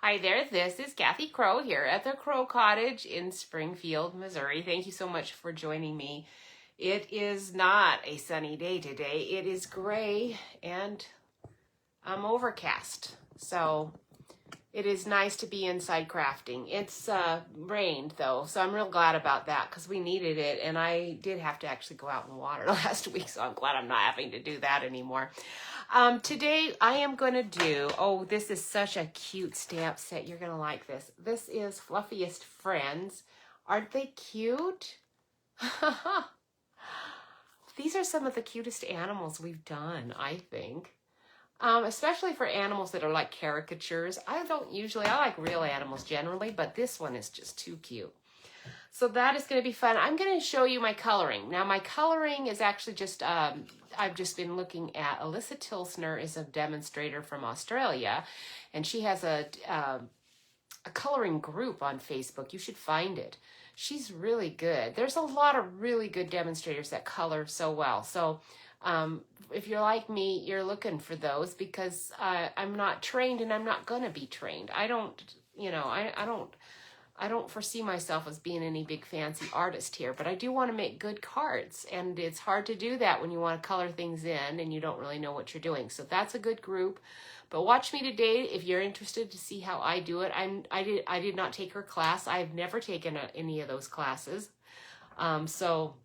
Hi there, this is Kathy Crow here at the Crow Cottage in Springfield, Missouri. Thank you so much for joining me. It is not a sunny day today. It is gray and overcast. So it is nice to be inside crafting. It's rained though, so I'm real glad about that because we needed it, and I did have to actually go out and water last week, so I'm glad I'm not having to do that anymore. Today I am going to do, oh, this is such a cute stamp set. You're going to like this. This is Fluffiest Friends. Aren't they cute? These are some of the cutest animals we've done, I think. Especially for animals that are like caricatures. I like real animals generally, but this one is just too cute. So that is going to be fun. I'm going to show you my coloring. Now my coloring is actually just, I've just been looking at, Alyssa Tilsner is a demonstrator from Australia, and she has a coloring group on Facebook. You should find it. She's really good. There's a lot of really good demonstrators that color so well. So if you're like me, you're looking for those because I'm not trained and I'm not going to be trained. I don't foresee myself as being any big fancy artist here, but I do want to make good cards, and it's hard to do that when you want to color things in and you don't really know what you're doing. So that's a good group. But watch me today if you're interested to see how I do it. I did not take her class. I've never taken any of those classes. So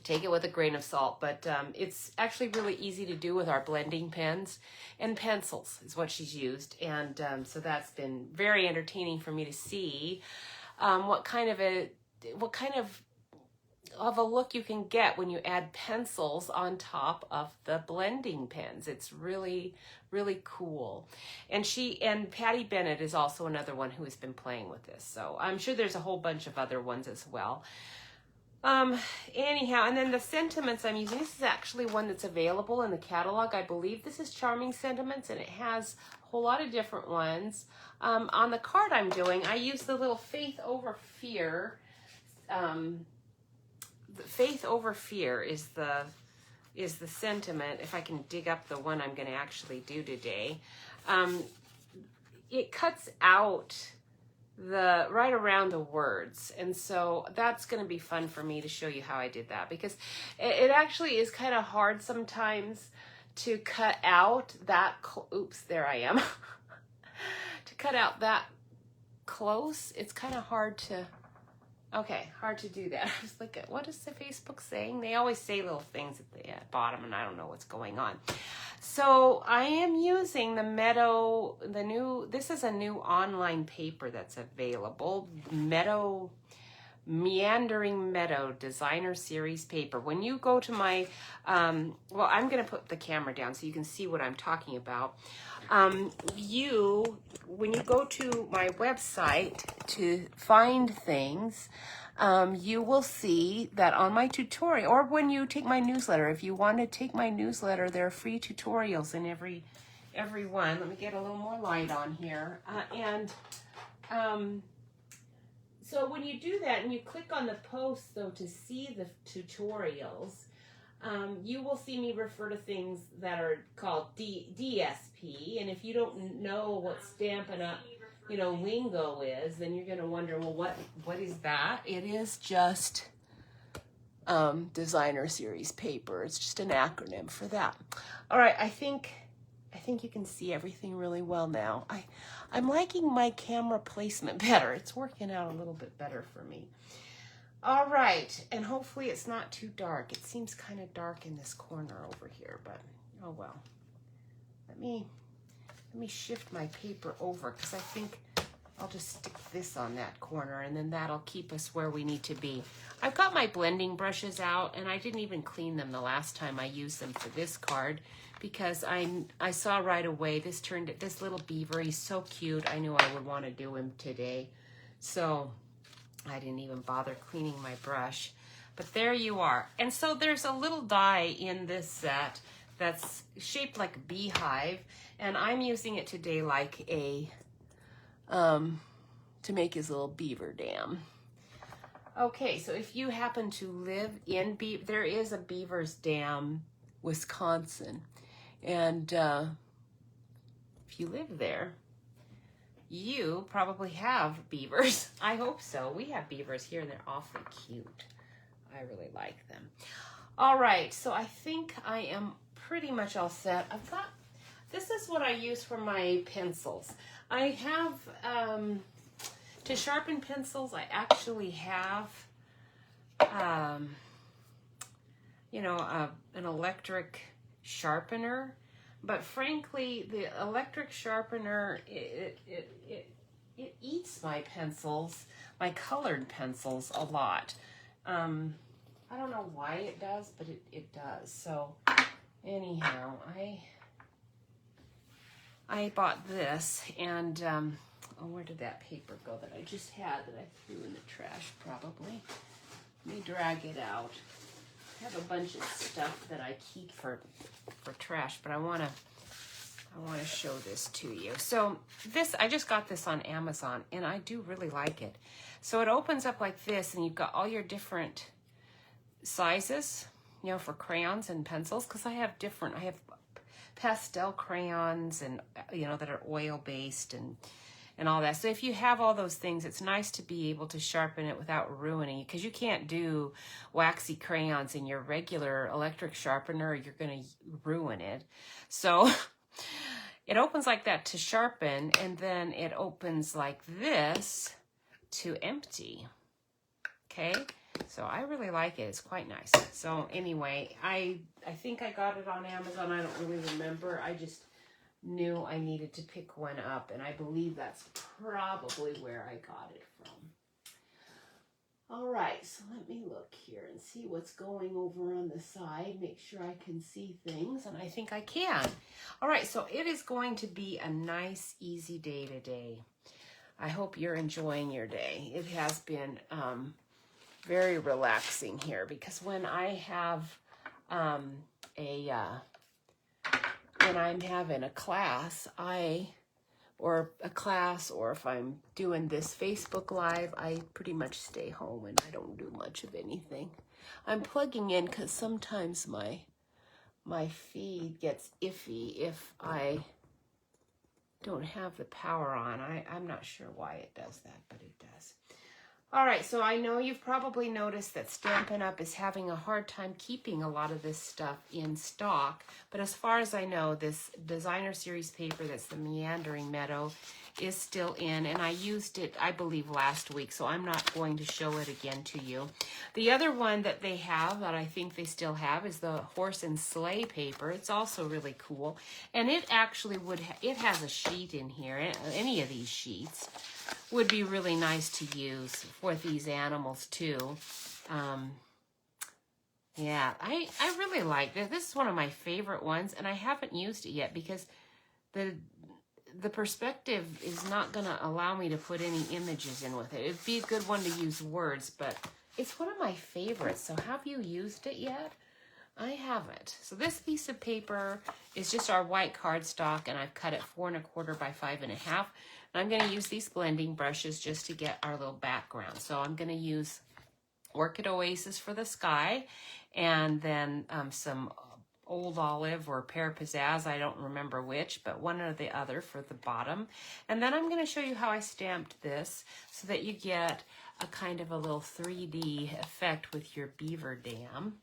take it with a grain of salt, but it's actually really easy to do with our blending pens and pencils is what she's used. And so that's been very entertaining for me to see what kind of a look you can get when you add pencils on top of the blending pens. It's really, really cool. And Patty Bennett is also another one who has been playing with this. So I'm sure there's a whole bunch of other ones as well. Anyhow, and then the sentiments I'm using, this is actually one that's available in the catalog. I believe this is Charming Sentiments, and it has a whole lot of different ones. On the card I'm doing, I use the little Faith Over Fear. Faith Over Fear is the sentiment. If I can dig up the one I'm going to actually do today. It cuts out right around the words, and so that's going to be fun for me to show you how I did that, because it actually is kind of hard sometimes to cut out that oops, there I am. To cut out that close, it's kind of hard to do that. I was like, what is the Facebook saying? They always say little things at the bottom, and I don't know what's going on. So I am using the Meadow, this is a new online paper that's available, Meandering Meadow Designer Series paper. When you go to my, I'm going to put the camera down so you can see what I'm talking about. When you go to my website to find things, you will see that on my tutorial, or when you take my newsletter, if you want to take my newsletter, there are free tutorials in every one. Let me get a little more light on here. So when you do that and you click on the post, though, to see the tutorials, you will see me refer to things that are called DSP. And if you don't know what Stampin' Up! Lingo is, then you're going to wonder, well, what is that? It is just Designer Series paper. It's just an acronym for that. All right, I think you can see everything really well now. I'm liking my camera placement better. It's working out a little bit better for me. All right, and hopefully it's not too dark. It seems kind of dark in this corner over here, but oh well. Let me shift my paper over, because I think I'll just stick this on that corner, and then that'll keep us where we need to be. I've got my blending brushes out, and I didn't even clean them the last time I used them for this card, because I saw right away this little beaver. He's so cute. I knew I would want to do him today, so I didn't even bother cleaning my brush. But there you are. And so there's a little die in this set that's shaped like a beehive, and I'm using it today like to make his little beaver dam. Okay, so if you happen to live in there is a Beaver's Dam, Wisconsin, and if you live there, you probably have beavers. I hope so. We have beavers here and they're awfully cute. I really like them. All right, so I think I am pretty much all set. This is what I use for my pencils. I have, to sharpen pencils, I actually have, you know, an electric sharpener. But frankly, the electric sharpener, it eats my pencils, my colored pencils, a lot. I don't know why it does, but it does. So anyhow, I bought this, and oh, where did that paper go that I just had that I threw in the trash probably? Let me drag it out. I have a bunch of stuff that I keep for trash, but I want to show this to you. So this, I just got this on Amazon, and I do really like it. So it opens up like this, and you've got all your different sizes, you know, for crayons and pencils, because I have pastel crayons and, you know, that are oil based and all that. So if you have all those things, it's nice to be able to sharpen it without ruining it, because you can't do waxy crayons in your regular electric sharpener. You're going to ruin it. So it opens like that to sharpen, and then it opens like this to empty. Okay, so I really like it. It's quite nice. So anyway, I think I got it on Amazon. I don't really remember. I just knew I needed to pick one up, and I believe that's probably where I got it from. All right, so let me look here and see what's going over on the side, make sure I can see things, and I think I can. All right, so it is going to be a nice, easy day today. I hope you're enjoying your day. It has been very relaxing here, because when I have when I'm having a class, or if I'm doing this Facebook Live, I pretty much stay home and I don't do much of anything. I'm plugging in because sometimes my feed gets iffy if I don't have the power on. I'm not sure why it does that, but it does. All right, so I know you've probably noticed that Stampin' Up! Is having a hard time keeping a lot of this stuff in stock, but as far as I know, this designer series paper that's the Meandering Meadow is still in, and I used it, I believe, last week, so I'm not going to show it again to you. The other one that they have, that I think they still have, is the Horse and Sleigh paper. It's also really cool, and it actually it has a sheet in here. Any of these sheets would be really nice to use for these animals too. Yeah, I really like this. This is one of my favorite ones, and I haven't used it yet because the perspective is not going to allow me to put any images in with it. It'd be a good one to use words, but it's one of my favorites. So have you used it yet? I haven't. So this piece of paper is just our white cardstock, and I've cut it 4 1/4 by 5 1/2. And I'm going to use these blending brushes just to get our little background. So I'm going to use Orchid Oasis for the sky, and then some Old Olive or Pear Pizzazz, I don't remember which, but one or the other for the bottom. And then I'm going to show you how I stamped this so that you get a kind of a little 3D effect with your beaver dam.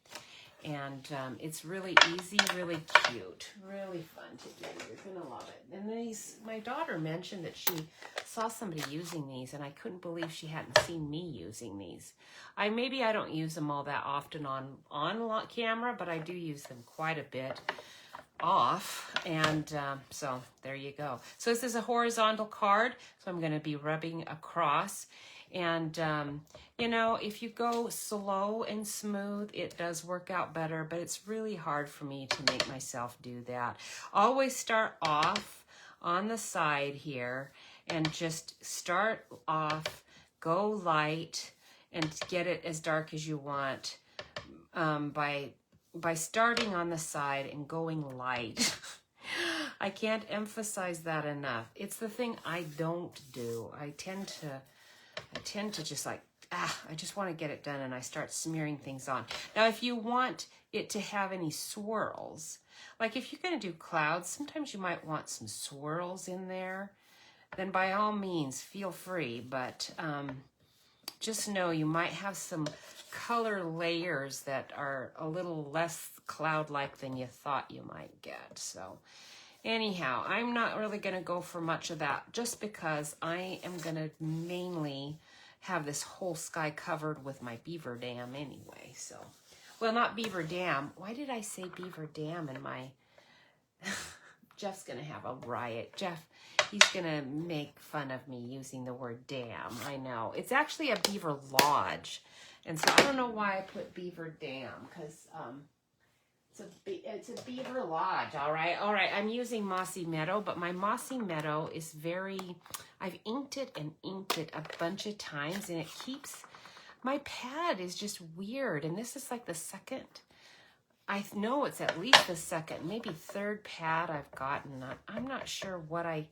And it's really easy, really cute, really fun to do. You're going to love it. And these, my daughter mentioned that she saw somebody using these, and I couldn't believe she hadn't seen me using these. Maybe I don't use them all that often on camera, but I do use them quite a bit off. And so there you go. So this is a horizontal card, so I'm going to be rubbing across. And, you know, if you go slow and smooth, it does work out better, but it's really hard for me to make myself do that. Always start off on the side here and just start off, go light, and get it as dark as you want by starting on the side and going light. I can't emphasize that enough. It's the thing I don't do. I tend to just like, I just want to get it done, and I start smearing things on. Now, if you want it to have any swirls, like if you're going to do clouds, sometimes you might want some swirls in there. then by all means, feel free. But just know you might have some color layers that are a little less cloud-like than you thought you might get. So anyhow, I'm not really going to go for much of that just because I am going to mainly have this whole sky covered with my beaver dam anyway. So, well, not beaver dam. Why did I say beaver dam in my... Jeff's going to have a riot. Jeff, he's going to make fun of me using the word dam. I know. It's actually a beaver lodge. And so I don't know why I put beaver dam, because it's a beaver lodge, all right? All right, I'm using Mossy Meadow, but my Mossy Meadow is very... I've inked it and inked it a bunch of times, and it keeps... My pad is just weird, and this is like the second... I know it's at least the second, maybe third pad I've gotten. I'm not sure what I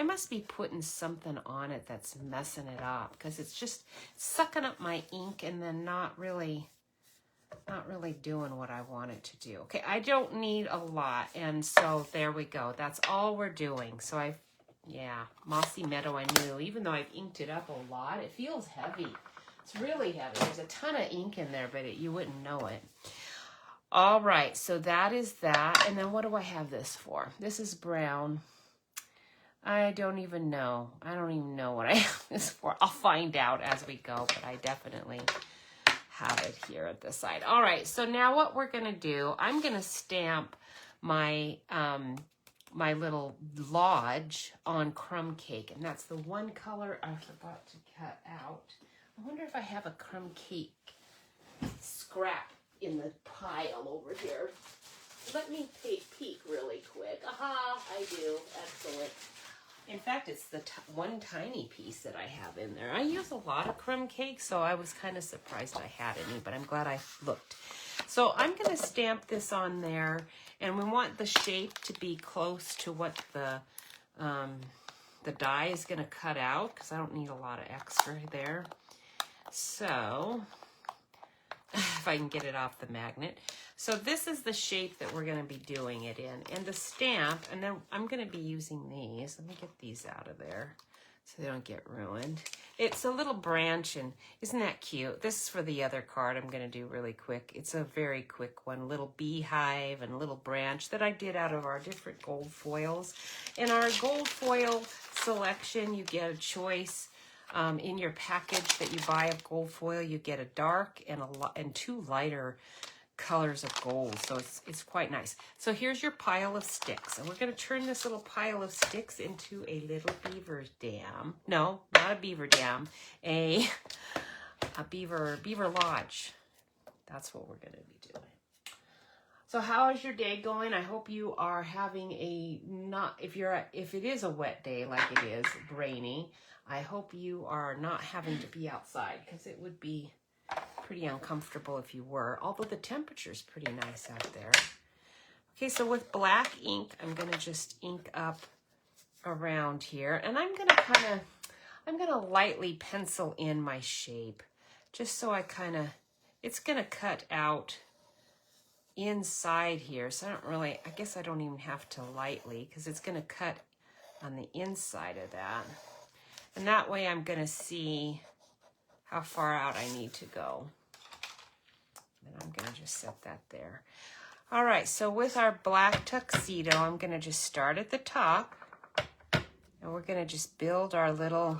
must be putting something on it that's messing it up, because it's just sucking up my ink and then not really doing what I want it to do. Okay, I don't need a lot, and so there we go. That's all we're doing. So yeah, Mossy Meadow I knew, even though I've inked it up a lot, it feels heavy. It's really heavy. There's a ton of ink in there, but you wouldn't know it. All right, so that is that. And then what do I have this for? This is brown. I don't even know. I don't even know what I have this for. I'll find out as we go, but I definitely have it here at the side. All right, so now what we're going to do, I'm going to stamp my my little lodge on crumb cake, and that's the one color I forgot to cut out. I wonder if I have a crumb cake scrap in the pile over here. Let me peek really quick. Aha, I do. Excellent. In fact, it's the one tiny piece that I have in there. I use a lot of crumb cake, so I was kind of surprised I had any, but I'm glad I looked. So I'm going to stamp this on there, and we want the shape to be close to what the die is going to cut out, because I don't need a lot of extra there. So... if I can get it off the magnet. So this is the shape that we're going to be doing it in. And the stamp, and then I'm going to be using these. Let me get these out of there so they don't get ruined. It's a little branch, and isn't that cute? This is for the other card I'm going to do really quick. It's a very quick one, little beehive and little branch that I did out of our different gold foils. In our gold foil selection, you get a choice. In your package that you buy of gold foil, you get a dark and two lighter colors of gold. So it's quite nice. So here's your pile of sticks. And we're going to turn this little pile of sticks into a little beaver dam. No, not a beaver dam. A beaver lodge. That's what we're going to be doing. So how is your day going? I hope you are having if it is a wet day like it is, rainy, I hope you are not having to be outside, because it would be pretty uncomfortable if you were, although the temperature's pretty nice out there. Okay, so with black ink, I'm going to just ink up around here, and I'm going to lightly pencil in my shape, just so it's going to cut out inside here. So I guess I don't even have to lightly, because it's going to cut on the inside of that. And that way I'm going to see how far out I need to go. And I'm going to just set that there. All right, so with our black tuxedo, I'm going to just start at the top. And we're going to just build our little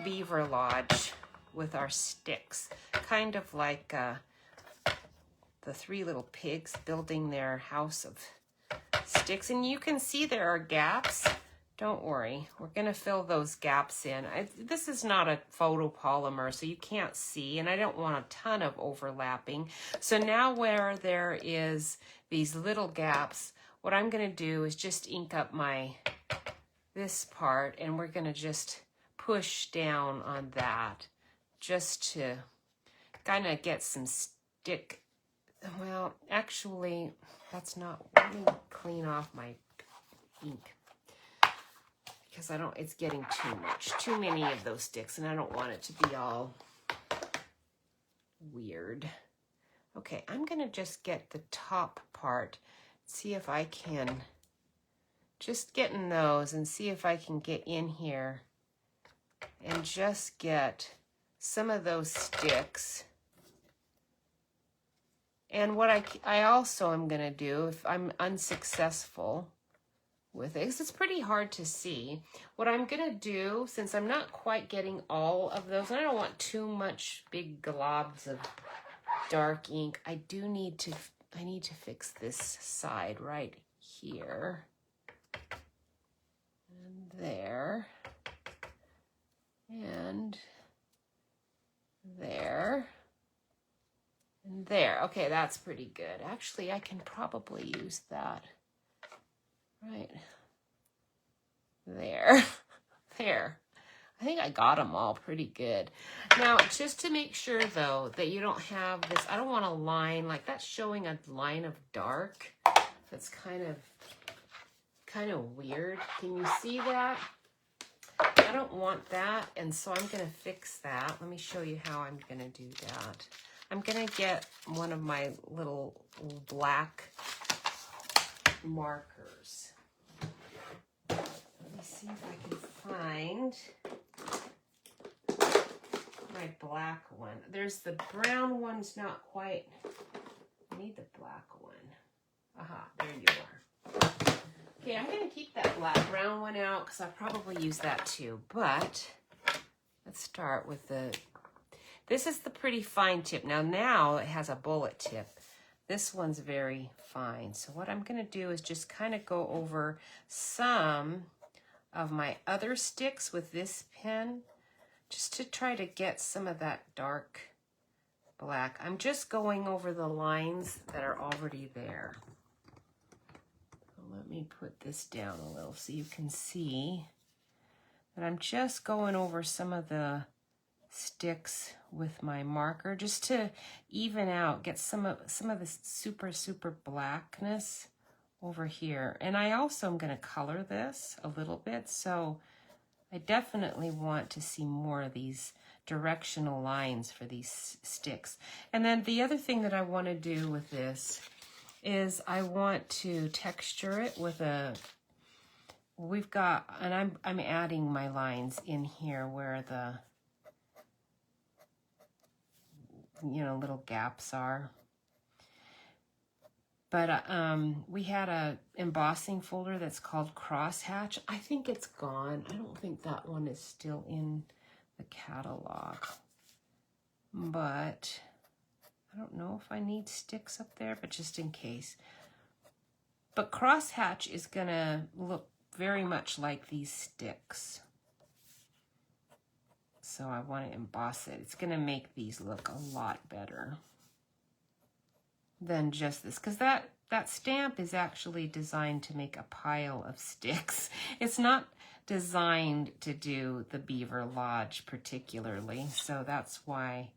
beaver lodge with our sticks. Kind of like the three little pigs building their house of sticks. And you can see there are gaps. Don't worry, we're going to fill those gaps in. This is not a photopolymer, so you can't see, and I don't want a ton of overlapping. So now where there is these little gaps, what I'm going to do is just ink up this part, and we're going to just push down on that just to kind of get some stick. Well, actually, that's not, let me clean off my ink, because it's getting too many of those sticks, and I don't want it to be all weird. Okay, I'm going to just get the top part, see if I can just getting those and see if I can get in here and just get some of those sticks. And what I also am going to do, if I'm unsuccessful with it, because it's pretty hard to see, what I'm going to do, since I'm not quite getting all of those, and I don't want too much big globs of dark ink, I need to fix this side right here. And there. And there. And there. Okay, that's pretty good. Actually, I can probably use that. Right. There. There. I think I got them all pretty good. Now, just to make sure, though, that you don't have this, I don't want a line, like that's showing a line of dark. That's kind of weird. Can you see that? I don't want that, and so I'm going to fix that. Let me show you how I'm going to do that. I'm going to get one of my little black markers. Let me see if I can find my black one. There's the brown one's not quite. I need the black one. Aha, there you are. Okay, I'm going to keep that brown one out because I'll probably use that too. But let's start with this is the pretty fine tip. Now it has a bullet tip. This one's very fine. So what I'm going to do is just kind of go over some of my other sticks with this pen, just to try to get some of that dark black. I'm just going over the lines that are already there. Let me put this down a little so you can see that I'm just going over some of the sticks with my marker just to even out, get some of the super blackness over here. And I also am going to color this a little bit, so I definitely want to see more of these directional lines for these sticks. And then the other thing that I want to do with this is I want to texture it with and I'm adding my lines in here where the little gaps are. But we had a embossing folder that's called Crosshatch. I think it's gone. I don't think that one is still in the catalog. But I don't know if I need sticks up there, but just in case. But Crosshatch is going to look very much like these sticks. So I want to emboss it. It's going to make these look a lot better than just this. Because that stamp is actually designed to make a pile of sticks. It's not designed to do the Beaver Lodge particularly. So that's why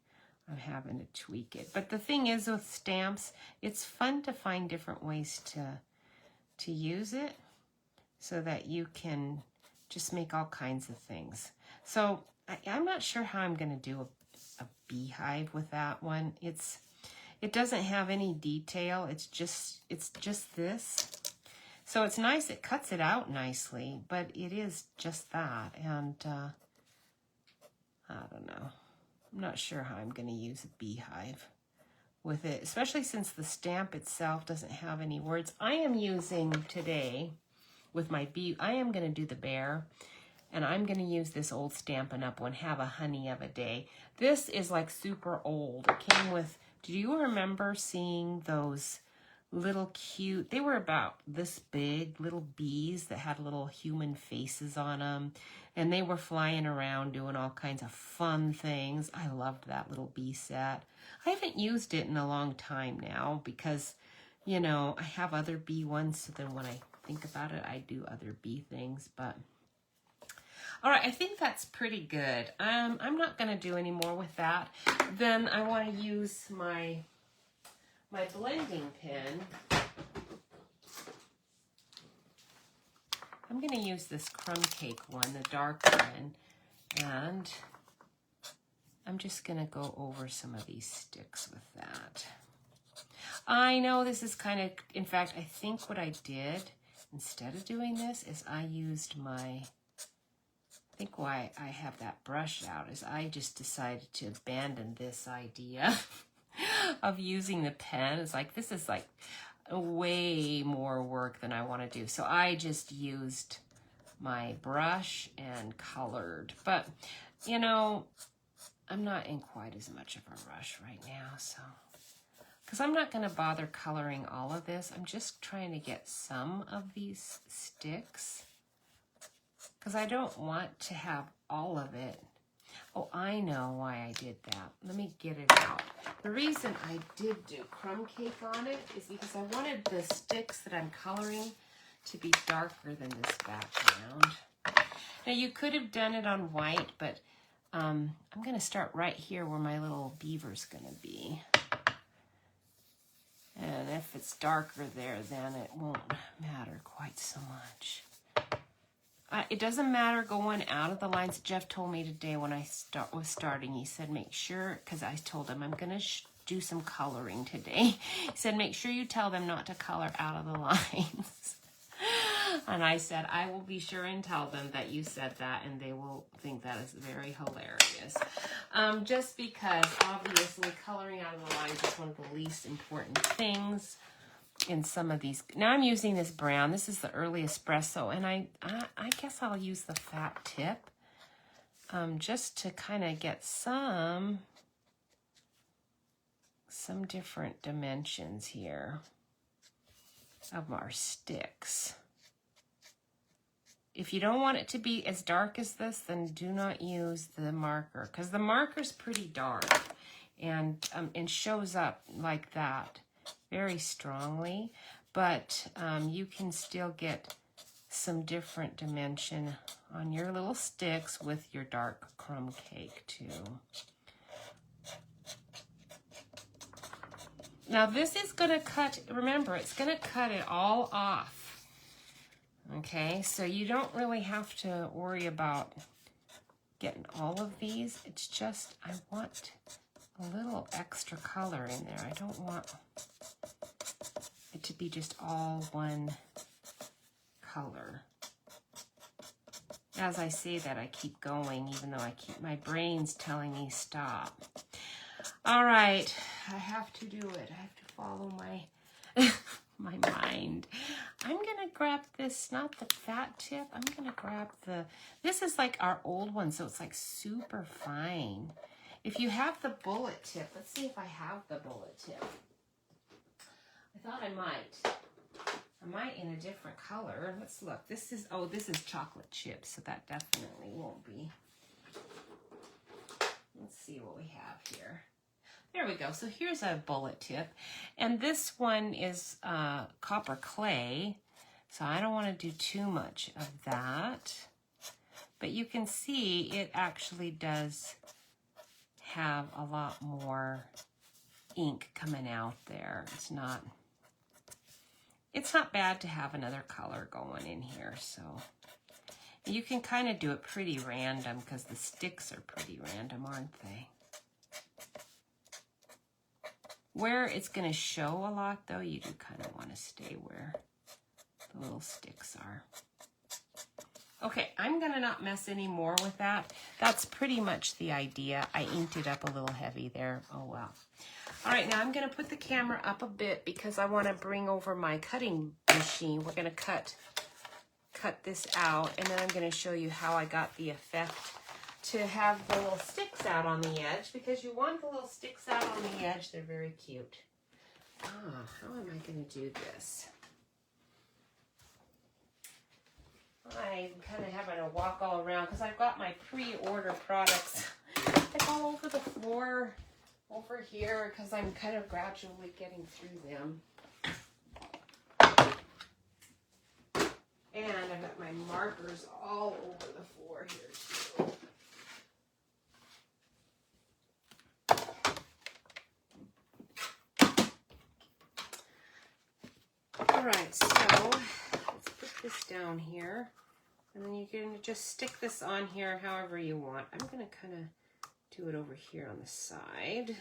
I'm having to tweak it. But the thing is with stamps, it's fun to find different ways to use it so that you can just make all kinds of things. So I'm not sure how I'm going to do a beehive with that one. It doesn't have any detail. It's just this. So it's nice. It cuts it out nicely, but it is just that. And I don't know. I'm not sure how I'm going to use a beehive with it, especially since the stamp itself doesn't have any words. I am using today with my bee, I am going to do the bear, and I'm going to use this old Stampin' Up! One, Have a Honey of a Day. This is like super old. It came with, do you remember seeing those little cute, they were about this big, little bees that had little human faces on them, and they were flying around doing all kinds of fun things. I loved that little bee set. I haven't used it in a long time now because, I have other bee ones, so then when I think about it, I do other bee things, but all right, I think that's pretty good. I'm not going to do any more with that. Then I want to use my blending pen. I'm going to use this crumb cake one, the dark one, and I'm just going to go over some of these sticks with that. I know this is kind of, in fact, I think what I did instead of doing this is I used my, I think why I have that brush out is I just decided to abandon this idea of using the pen. It's like, this is like way more work than I want to do. So I just used my brush and colored. But, you know, I'm not in quite as much of a rush right now, so. Because I'm not going to bother coloring all of this. I'm just trying to get some of these sticks. Because I don't want to have all of it. Oh, I know why I did that. Let me get it out. The reason I did do crumb cake on it is because I wanted the sticks that I'm coloring to be darker than this background. Now, you could have done it on white, but I'm going to start right here where my little beaver's going to be. And if it's darker there, then it won't matter quite so much. It doesn't matter going out of the lines. Jeff told me today when I was starting, he said, make sure, because I told him I'm going to do some coloring today. He said, make sure you tell them not to color out of the lines. And I said, I will be sure and tell them that you said that, and they will think that is very hilarious. Just because, obviously, coloring out of the lines is one of the least important things in some of these. Now I'm using this brown. This is the early espresso, and I guess I'll use the fat tip just to kind of get some different dimensions here of our sticks. If you don't want it to be as dark as this, then do not use the marker, because the marker's pretty dark and shows up like that very strongly, but you can still get some different dimension on your little sticks with your dark crumb cake too. Now this is going to cut, remember, it's going to cut it all off. Okay, so you don't really have to worry about getting all of these. It's just, I want a little extra color in there. I don't want it to be just all one color. As I say that, I keep going, even though my brain's telling me stop. All right, I have to do it. I have to follow my my mind. I'm gonna grab this, not the fat tip. I'm gonna grab this is like our old one, so it's like super fine. If you have the bullet tip, let's see if I have the bullet tip. I thought I might in a different color. Let's look. This is chocolate chip, so that definitely won't be. Let's see what we have here. There we go. So here's a bullet tip. And this one is copper clay. So I don't want to do too much of that. But you can see it actually does have a lot more ink coming out there. It's not bad to have another color going in here. So you can kind of do it pretty random because the sticks are pretty random, aren't they? Where it's going to show a lot, though, you do kind of want to stay where the little sticks are. Okay, I'm going to not mess any more with that. That's pretty much the idea. I inked it up a little heavy there. Oh, well. All right, now I'm going to put the camera up a bit because I want to bring over my cutting machine. We're going to cut this out, and then I'm going to show you how I got the effect to have the little sticks out on the edge, because you want the little sticks out on the edge. They're very cute. How am I going to do this? I'm kind of having to walk all around because I've got my pre-order products like all over the floor over here because I'm kind of gradually getting through them. And I've got my markers all over the floor here too. All right, so let's put this down here, and then you can just stick this on here however you want. I'm going to kind of do it over here on the side.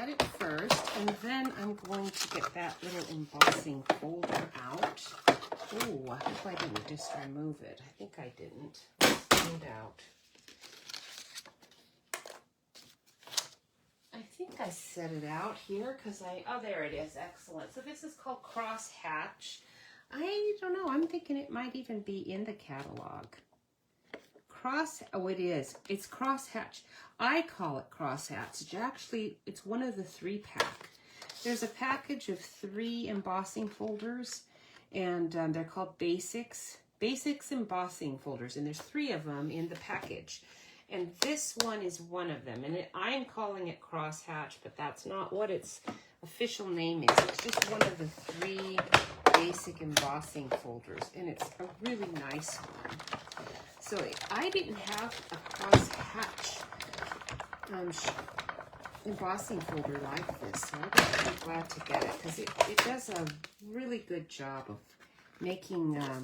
cut it first, and then I'm going to get that little embossing folder out. Oh, I hope I didn't just remove it. I think I didn't. Let's find out. I think I set it out here because oh, there it is. Excellent. So this is called Crosshatch. I don't know. I'm thinking it might even be in the catalog. Oh, it is. It's Crosshatch. I call it Crosshatch. Actually, it's one of the 3-pack. There's a package of 3 embossing folders, and they're called Basics embossing folders, and there's 3 of them in the package. And this one is one of them, and I'm calling it Crosshatch, but that's not what its official name is. It's just one of the 3 basic embossing folders, and it's a really nice one. So I didn't have a Crosshatch embossing folder like this, so I'm really glad to get it, because it does a really good job of making a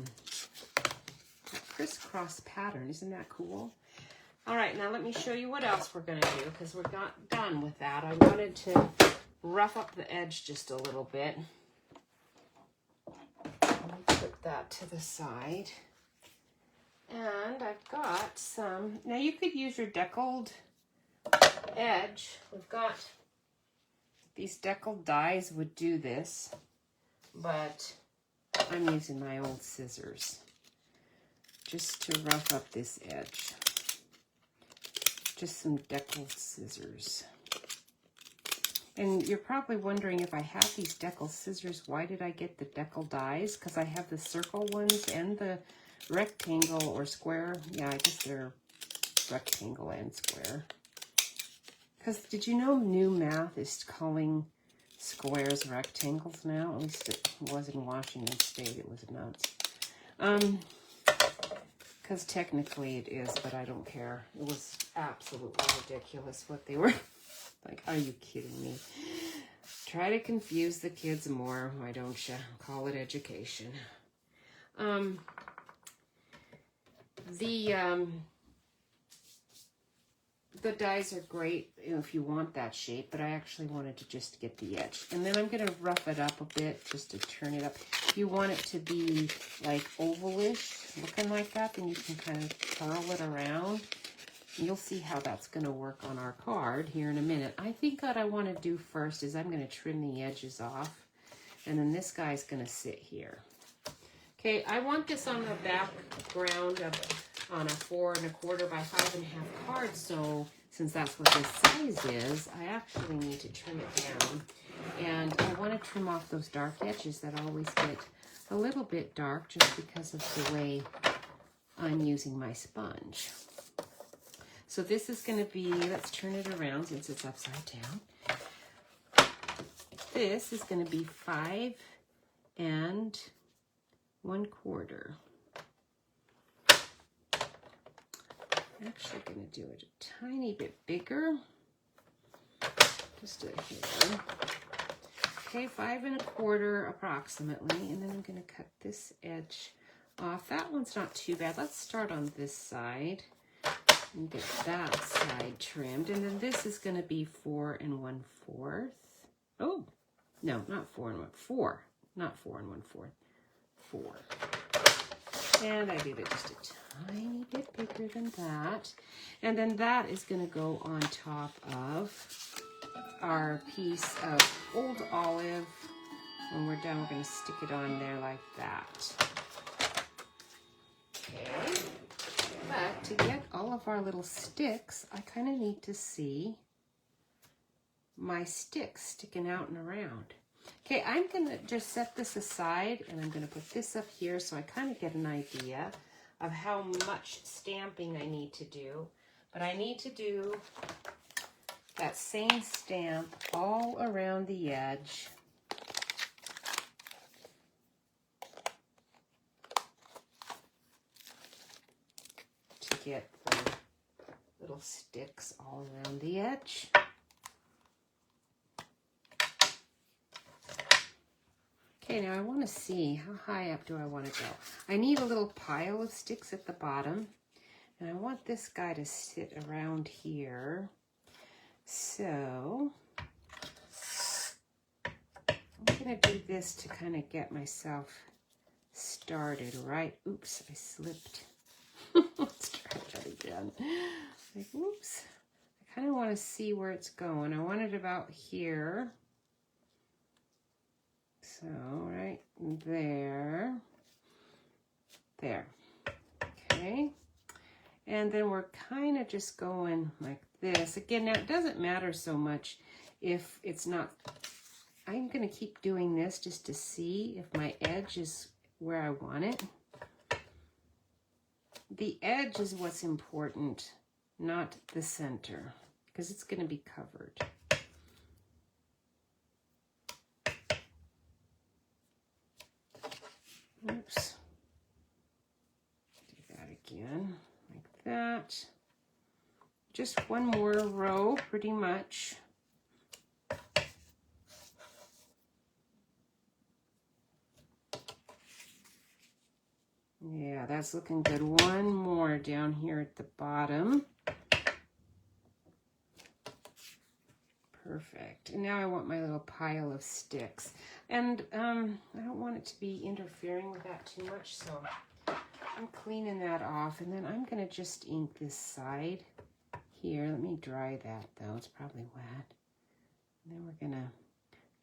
crisscross pattern. Isn't that cool? All right, now let me show you what else we're going to do, because we're not done with that. I wanted to rough up the edge just a little bit. Let me put that to the side. And I've got some, now you could use your deckled edge. We've got these deckled dies would do this, but I'm using my old scissors just to rough up this edge. Just some deckled scissors. And you're probably wondering, if I have these deckled scissors, why did I get the deckled dies? Because I have the circle ones and the rectangle or square. Yeah, I guess they're rectangle and square. Because did you know New Math is calling squares rectangles now? At least it was in Washington State. It was nuts. Because technically it is, but I don't care. It was absolutely ridiculous what they were. Like, are you kidding me? Try to confuse the kids more, why don't you? Call it education. The dies are great if you want that shape, but I actually wanted to just get the edge. And then I'm going to rough it up a bit just to turn it up. If you want it to be like ovalish, looking like that, then you can kind of curl it around. You'll see how that's going to work on our card here in a minute. I think what I want to do first is I'm going to trim the edges off, and then this guy's going to sit here. Okay, I want this on the background of on a 4 1/4 by 5 1/2 card, so since that's what this size is, I actually need to trim it down. And I want to trim off those dark edges that always get a little bit dark just because of the way I'm using my sponge. So this is going to be, let's turn it around since it's upside down. This is going to be 5 1/4. I'm actually going to do it a tiny bit bigger. Just a here. Okay, 5 1/4 approximately, and then I'm going to cut this edge off. That one's not too bad. Let's start on this side and get that side trimmed. And then this is going to be 4 1/4. Oh, no, not 4 4. Not 4 1/4. 4. And I did it just a tiny bit bigger than that. And then that is going to go on top of our piece of old olive. When we're done, we're going to stick it on there like that. Okay. But to get all of our little sticks, I kind of need to see my sticks sticking out and around. Okay, I'm going to just set this aside, and I'm going to put this up here so I kind of get an idea of how much stamping I need to do. But I need to do that same stamp all around the edge. To get the little sticks all around the edge. Okay, now I want to see how high up do I want to go. I need a little pile of sticks at the bottom, and I want this guy to sit around here. So going to do this to kind of get myself started, right? Oops, I slipped. Let's try that again. Like, oops. I kind of want to see where it's going. I want it about here. So, right there. There. Okay. And then we're kind of just going like this. Again, now it doesn't matter so much if it's not. I'm going to keep doing this just to see if my edge is where I want it. The edge is what's important, not the center, because it's going to be covered. Oops. Do that again, like that. Just one more row, pretty much. Yeah, that's looking good. One more down here at the bottom. Perfect. And now I want my little pile of sticks. And I don't want it to be interfering with that too much, so I'm cleaning that off. And then I'm going to just ink this side here. Let me dry that, though. It's probably wet. And then we're going to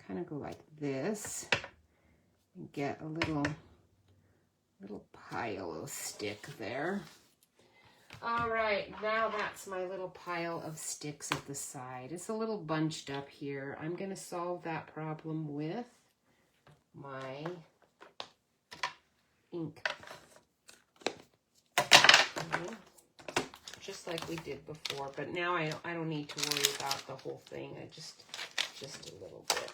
kind of go like this and get a little pile of stick there. All right, now that's my little pile of sticks at the side. It's a little bunched up here. I'm going to solve that problem with my ink. Just like we did before, but now I don't need to worry about the whole thing. I just a little bit.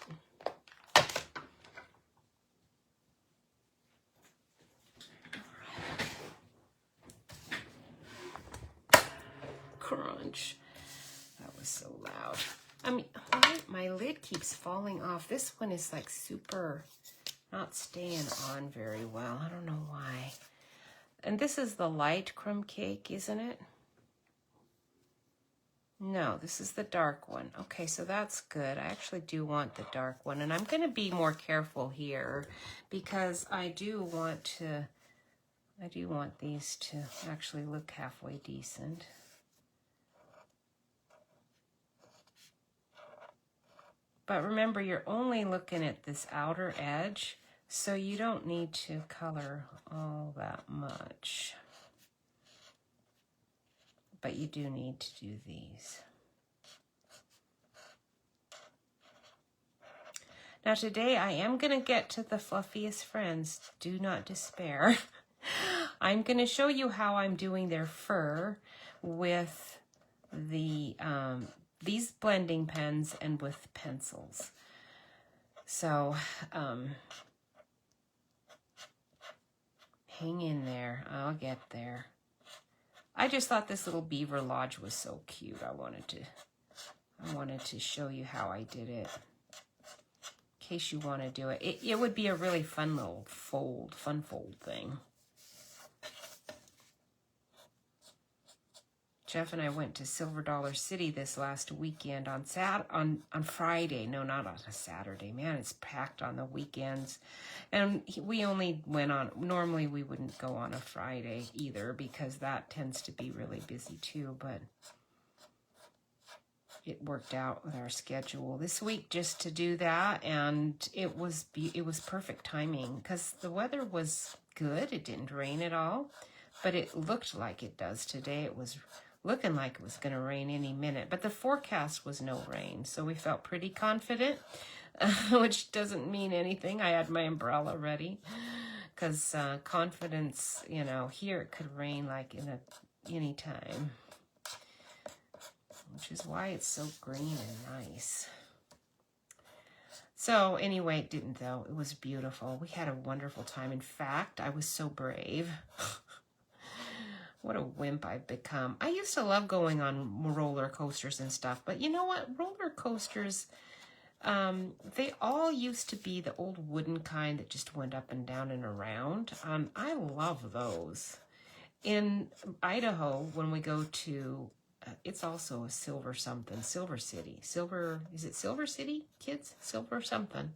Crunch. That was so loud. I mean, my lid keeps falling off. This one is like super not staying on very well. I don't know why. And this is the light crumb cake, isn't it? No, this is the dark one. Okay, so that's good. I actually do want the dark one. And I'm going to be more careful here because I do want these to actually look halfway decent. But remember, you're only looking at this outer edge, so you don't need to color all that much. But you do need to do these. Now today I am going to get to the Fluffiest Friends. Do not despair. I'm going to show you how I'm doing their fur with the these blending pens and with pencils. So hang in there. I'll get there. I just thought this little beaver lodge was so cute. I wanted to show you how I did it. In case you want to do it. It would be a really fun little fold thing. Jeff and I went to Silver Dollar City this last weekend on Friday. No, not on a Saturday. Man, it's packed on the weekends. And we only went on, normally we wouldn't go on a Friday either because that tends to be really busy too, but it worked out with our schedule this week just to do that, and it was perfect timing because the weather was good. It didn't rain at all, but it looked like it does today. It was looking like it was going to rain any minute, but the forecast was no rain, so we felt pretty confident, which doesn't mean anything. I had my umbrella ready because confidence, you know, here it could rain like any time, which is why it's so green and nice. So anyway, it didn't though. It was beautiful. We had a wonderful time. In fact, I was so brave. What a wimp I've become. I used to love going on roller coasters and stuff, but you know what? Roller coasters, they all used to be the old wooden kind that just went up and down and around. I love those. In Idaho, when we go to, it's also a Silver City. Is it Silver City, kids? Silver something.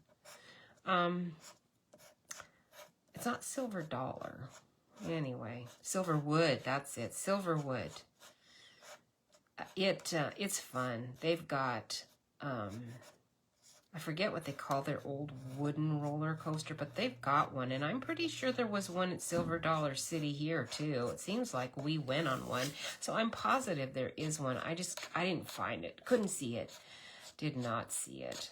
It's not silver dollar. Anyway, silver wood, that's it. Silver wood. It's fun. They've got, I forget what they call their old wooden roller coaster, but they've got one, and I'm pretty sure there was one at Silver Dollar City here too. It seems like we went on one, so I'm positive there is one. I didn't find it. Couldn't see it. Did not see it.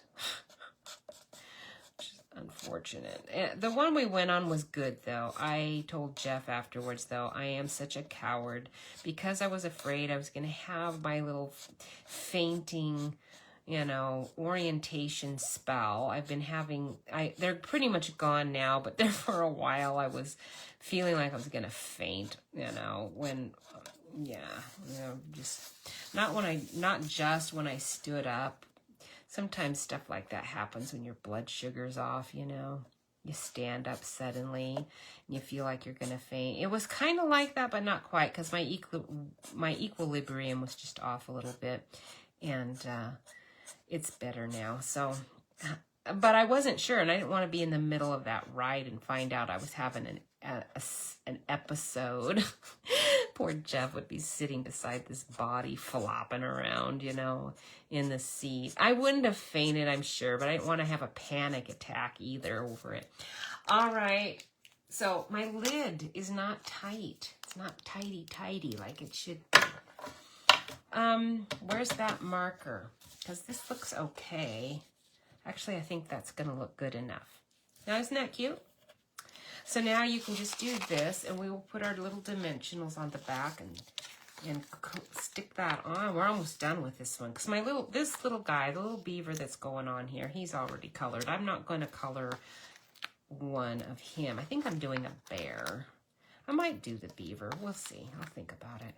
Unfortunate. The one we went on was good, though. I told Jeff afterwards, though, I am such a coward because I was afraid I was going to have my little fainting, you know, orientation spell. I've been having, they're pretty much gone now, but there for a while I was feeling like I was going to faint, you know, when, yeah, you know, just, not just when I stood up. Sometimes stuff like that happens when your blood sugar's off, you know. You stand up suddenly and you feel like you're going to faint. It was kind of like that, but not quite, because my equilibrium was just off a little bit. And it's better now. So, but I wasn't sure, and I didn't want to be in the middle of that ride and find out I was having an episode. Poor Jeff would be sitting beside this body flopping around, you know, in the seat. I wouldn't have fainted, I'm sure, but I didn't want to have a panic attack either over it. All right. So my lid is not tight. It's not tighty like it should be. Where's that marker? Because this looks okay. Actually, I think that's going to look good enough. Now, isn't that cute? So now you can just do this, and we will put our little dimensionals on the back and stick that on. We're almost done with this one, because this little guy, the little beaver that's going on here, he's already colored. I'm not going to color one of him. I think I'm doing a bear. I might do the beaver. We'll see. I'll think about it.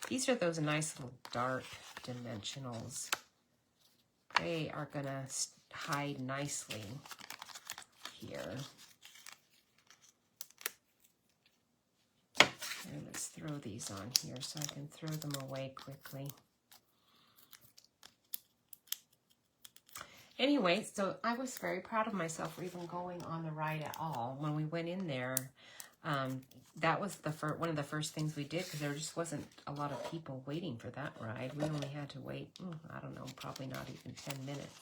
These are those nice little dark dimensionals. They are going to hide nicely here. And let's throw these on here so I can throw them away quickly. Anyway, so I was very proud of myself for even going on the ride at all. When we went in there, that was one of the first things we did, because there just wasn't a lot of people waiting for that ride. We only had to wait, I don't know, probably not even 10 minutes.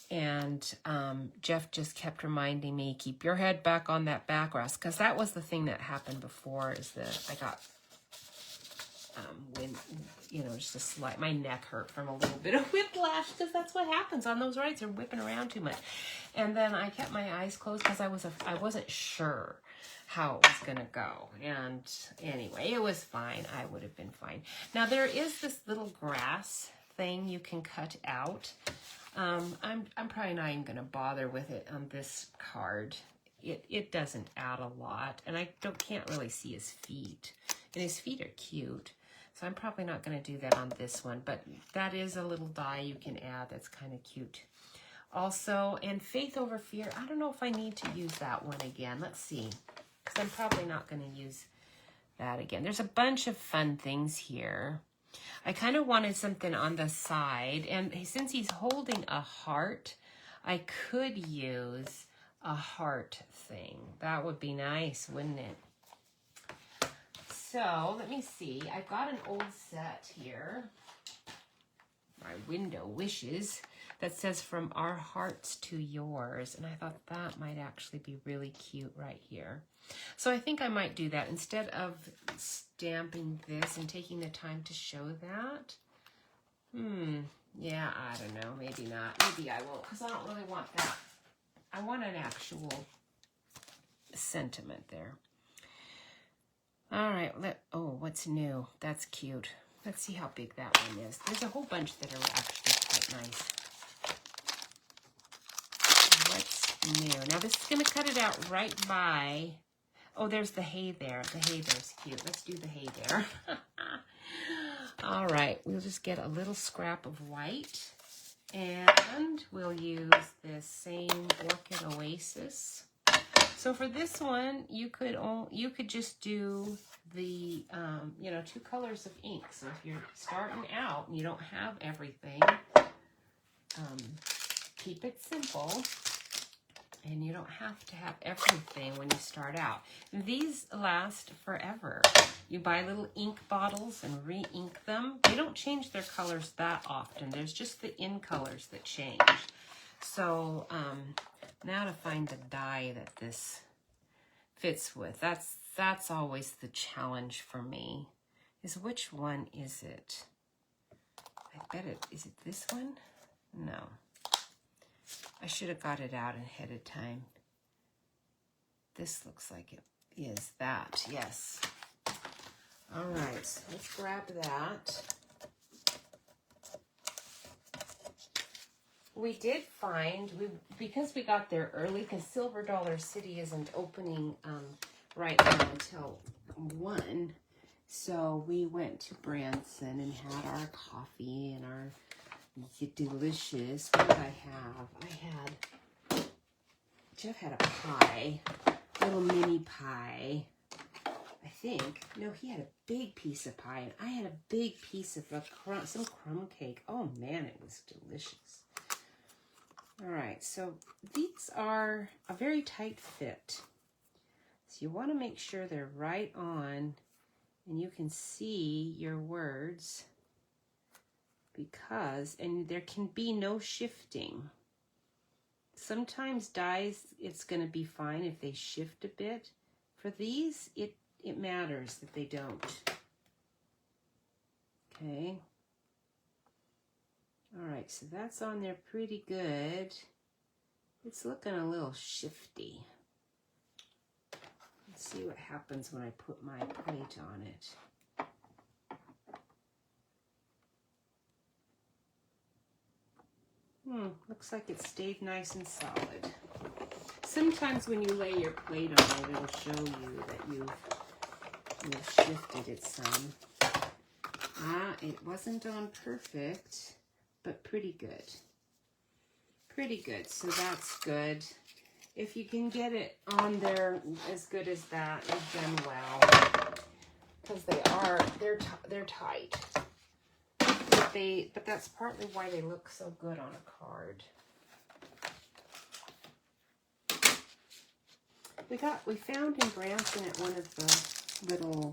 And Jeff just kept reminding me, keep your head back on that backrest, because that was the thing that happened before, is that I got, just my neck hurt from a little bit of whiplash, because that's what happens on those rides. They're whipping around too much. And then I kept my eyes closed because I wasn't sure how it was going to go. And anyway, it was fine. I would have been fine. Now, there is this little grass thing you can cut out. I'm probably not even going to bother with it on this card. It doesn't add a lot, and I can't really see his feet. And his feet are cute, so I'm probably not going to do that on this one. But that is a little die you can add that's kind of cute. Also, and Faith Over Fear, I don't know if I need to use that one again. Let's see, because I'm probably not going to use that again. There's a bunch of fun things here. I kind of wanted something on the side, and since he's holding a heart, I could use a heart thing. That would be nice, wouldn't it? So, let me see. I've got an old set here, my window wishes, that says From Our Hearts to Yours, and I thought that might actually be really cute right here. So I think I might do that instead of stamping this and taking the time to show that. Yeah, I don't know. Maybe not. Maybe I will, because I don't really want that. I want an actual sentiment there. All right. What's new? That's cute. Let's see how big that one is. There's a whole bunch that are actually quite nice. What's new? Now, this is going to cut it out right by... Oh, there's the hay there. The hay there's cute. Let's do the hay there. All right. We'll just get a little scrap of white. And we'll use this same Orchid Oasis. So for this one, you could just do the, 2 colors of ink. So if you're starting out and you don't have everything, keep it simple. And you don't have to have everything when you start out. These last forever. You buy little ink bottles and re-ink them. They don't change their colors that often. There's just the in colors that change. So now to find the die that this fits with. That's always the challenge for me. Is which one is it? I bet is it this one? No. I should have got it out ahead of time. This looks like it is that, yes. All right, so let's grab that. We did find, because we got there early, because Silver Dollar City isn't opening right now until 1. So we went to Branson and had our coffee and our delicious, what did I have? Jeff had a pie, little mini pie, I think. No, he had a big piece of pie, and I had a big piece of some crumb cake. Oh man, it was delicious. All right, so these are a very tight fit. So you want to make sure they're right on, and you can see your words. And there can be no shifting. Sometimes dies, it's going to be fine if they shift a bit. For these, it matters that they don't. Okay. All right, so that's on there pretty good. It's looking a little shifty. Let's see what happens when I put my plate on it. Looks like it stayed nice and solid. Sometimes when you lay your plate on it, it'll show you that you've shifted it some. It wasn't on perfect, but pretty good. Pretty good, so that's good. If you can get it on there as good as that, you've done well. Because they're tight. But that's partly why they look so good on a card. We found in Branson at one of the little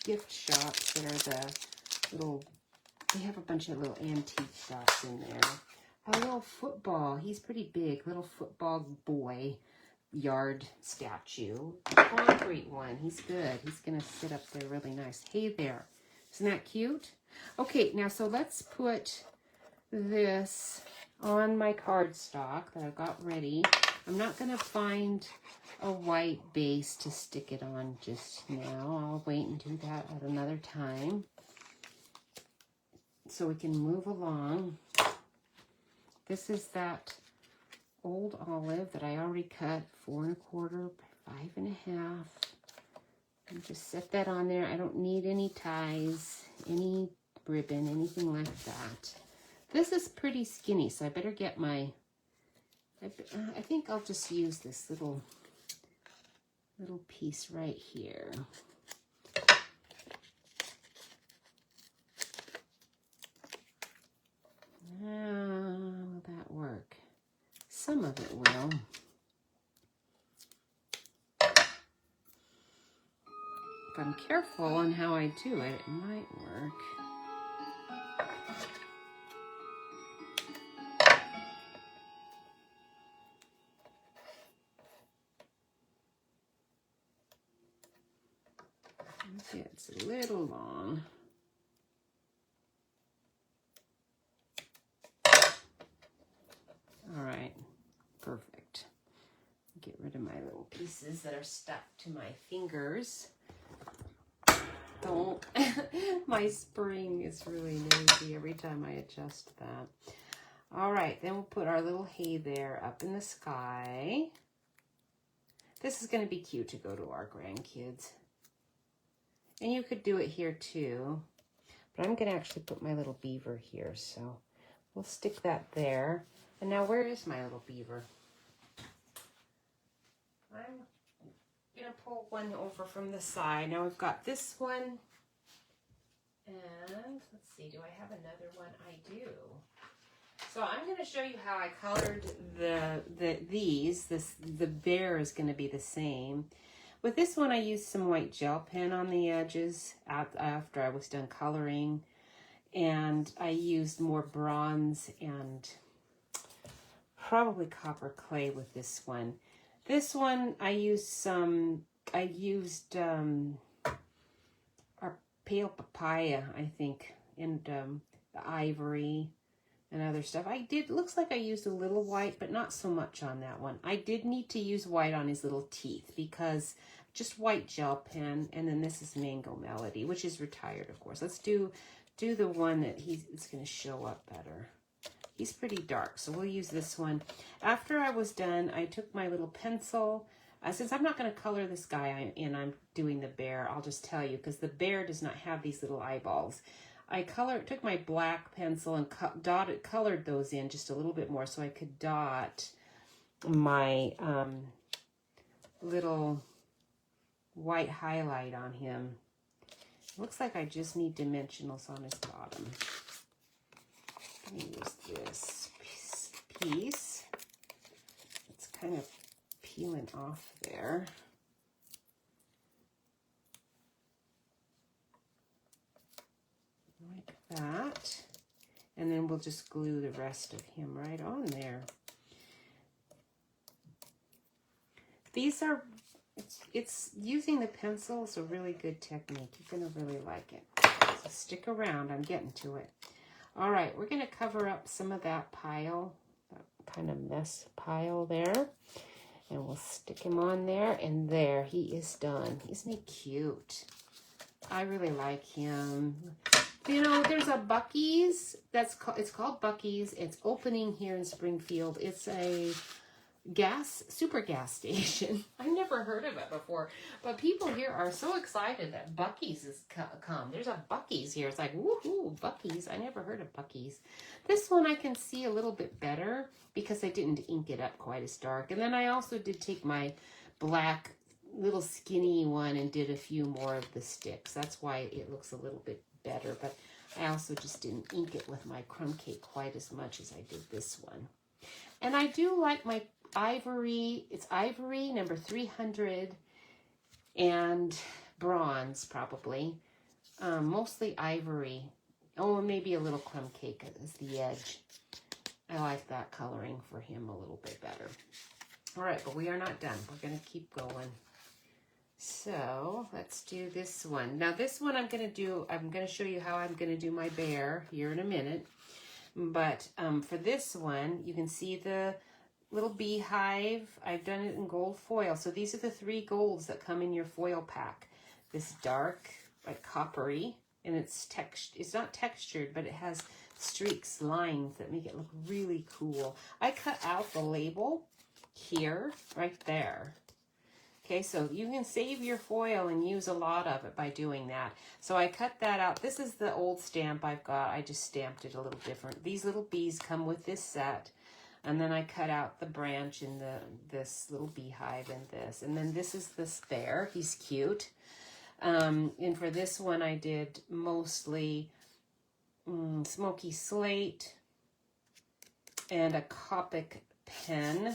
gift shops that are the little, they have a bunch of little antique shops in there. A little football, he's pretty big, little football boy yard statue. Concrete one, he's good. He's gonna sit up there really nice. Hey there, isn't that cute? Okay, now so let's put this on my cardstock that I've got ready. I'm not going to find a white base to stick it on just now. I'll wait and do that at another time so we can move along. This is that old olive that I already cut 4 1/4 by 5 1/2. And just set that on there. I don't need any ties, any ribbon, anything like that. This is pretty skinny, so I better get my, I think I'll just use this little piece right here. Will that work? Some of it will. If I'm careful on how I do it, it might work. Okay, it's a little long. All right, perfect. Get rid of my little pieces that are stuck to my fingers. Don't. My spring is really noisy every time I adjust that. All right, then we'll put our little hey there up in the sky. This is going to be cute to go to our grandkids. And you could do it here too. But I'm going to actually put my little beaver here, so we'll stick that there. And now where is my little beaver? I'm going to pull one over from the side. Now we've got this one. And let's see, do I have another one? I do. So I'm going to show you how I colored the bear is going to be the same. With this one, I used some white gel pen on the edges after I was done coloring. And I used more bronze and probably copper clay with this one. This one, I used our pale papaya, I think, and the ivory and other stuff. Looks like I used a little white, but not so much on that one. I did need to use white on his little teeth because just white gel pen, and then this is Mango Melody, which is retired, of course. Let's do the one that it's going to show up better. He's pretty dark, so we'll use this one. After I was done, I took my little pencil. Since I'm not going to color this guy and I'm doing the bear, I'll just tell you, because the bear does not have these little eyeballs. I took my black pencil and colored those in just a little bit more so I could dot my little white highlight on him. Looks like I just need dimensionals on his bottom. I'm going to use this piece. It's kind of peeling off there. Like that. And then we'll just glue the rest of him right on there. These are, it's using the pencil is a really good technique. You're going to really like it. So stick around. I'm getting to it. All right, we're going to cover up some of that pile, that kind of mess pile there. And we'll stick him on there, and there, he is done. Isn't he cute? I really like him. You know, there's a Buc-ee's, it's called Buc-ee's. It's opening here in Springfield. It's a super gas station. I never heard of it before, but people here are so excited that Buc-ee's has come. There's a Buc-ee's here. It's like, woohoo, Buc-ee's. I never heard of Buc-ee's. This one I can see a little bit better because I didn't ink it up quite as dark. And then I also did take my black little skinny one and did a few more of the sticks. That's why it looks a little bit better, but I also just didn't ink it with my crumb cake quite as much as I did this one. And I do like my ivory. It's ivory number 300 and bronze probably. Mostly ivory. Oh, and maybe a little crumb cake as the edge. I like that coloring for him a little bit better. All right, but we are not done. We're going to keep going. So let's do this one. Now this one I'm going to show you how I'm going to do my bear here in a minute. But for this one, you can see the little beehive. I've done it in gold foil. So these are the 3 golds that come in your foil pack. This dark, like coppery, and it's not textured, but it has streaks, lines that make it look really cool. I cut out the label here, right there. Okay, so you can save your foil and use a lot of it by doing that. So I cut that out. This is the old stamp I've got. I just stamped it a little different. These little bees come with this set. And then I cut out the branch in this little beehive and this. And then this is this bear. He's cute. And for this one, I did mostly smoky slate and a Copic pen.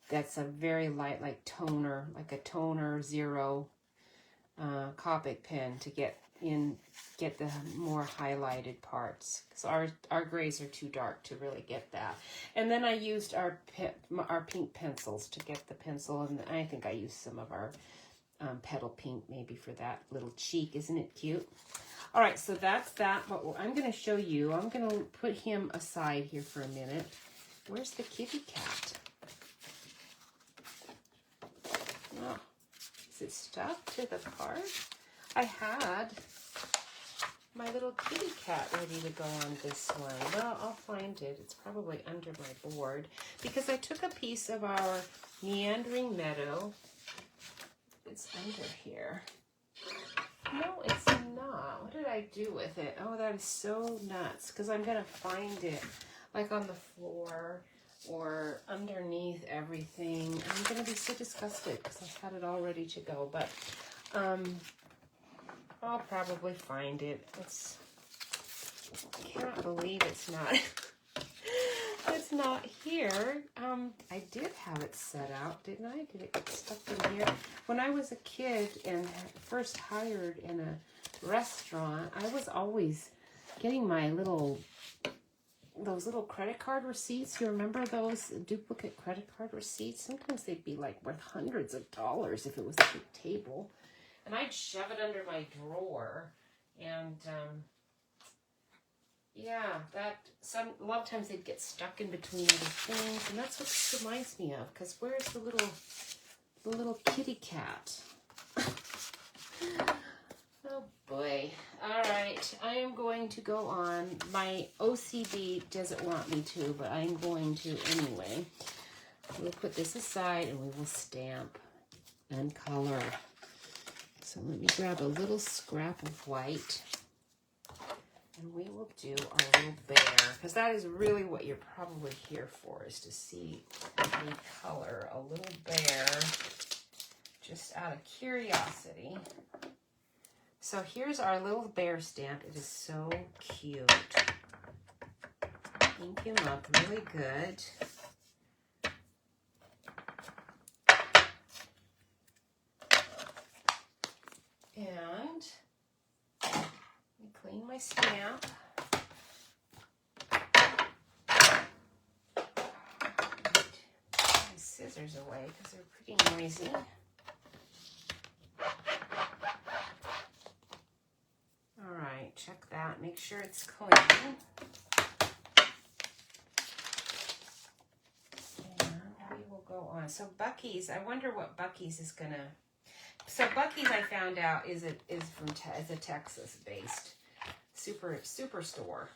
That's a very light, like a toner 0 Copic pen to get the more highlighted parts. Because our grays are too dark to really get that. And then I used our pink pencils to get the pencil, and I think I used some of our petal pink maybe for that little cheek. Isn't it cute? All right, so that's that. But I'm going to show you. I'm going to put him aside here for a minute. Where's the kitty cat? Oh, is it stuck to the card? I had my little kitty cat ready to go on this one. Well, I'll find it. It's probably under my board because I took a piece of our meandering meadow. It's under here. No, it's not. What did I do with it? Oh, that is so nuts because I'm going to find it like on the floor or underneath everything. I'm going to be so disgusted because I had it all ready to go. But I'll probably find it. I cannot believe it's not it's not here. I did have it set out, didn't I? Did it get stuck in here? When I was a kid and first hired in a restaurant, I was always getting my those little credit card receipts. You remember those duplicate credit card receipts? Sometimes they'd be like worth hundreds of dollars if it was a big table. And I'd shove it under my drawer. And yeah, a lot of times they'd get stuck in between other things. And that's what this reminds me of. Because where's the little kitty cat? Oh boy. All right. I am going to go on. My OCD doesn't want me to, but I'm going to anyway. We'll put this aside and we will stamp and color. So let me grab a little scrap of white. And we will do our little bear. Because that is really what you're probably here for, is to see me color a little bear. Just out of curiosity. So here's our little bear stamp. It is so cute. Ink him up really good. And let me clean my stamp. Put my scissors away because they're pretty noisy. Alright, check that. Make sure it's clean. And we will go on. So Buc-ee's, I wonder what Buc-ee's is going to... So Buc-ee's, I found out, is a Texas-based superstore.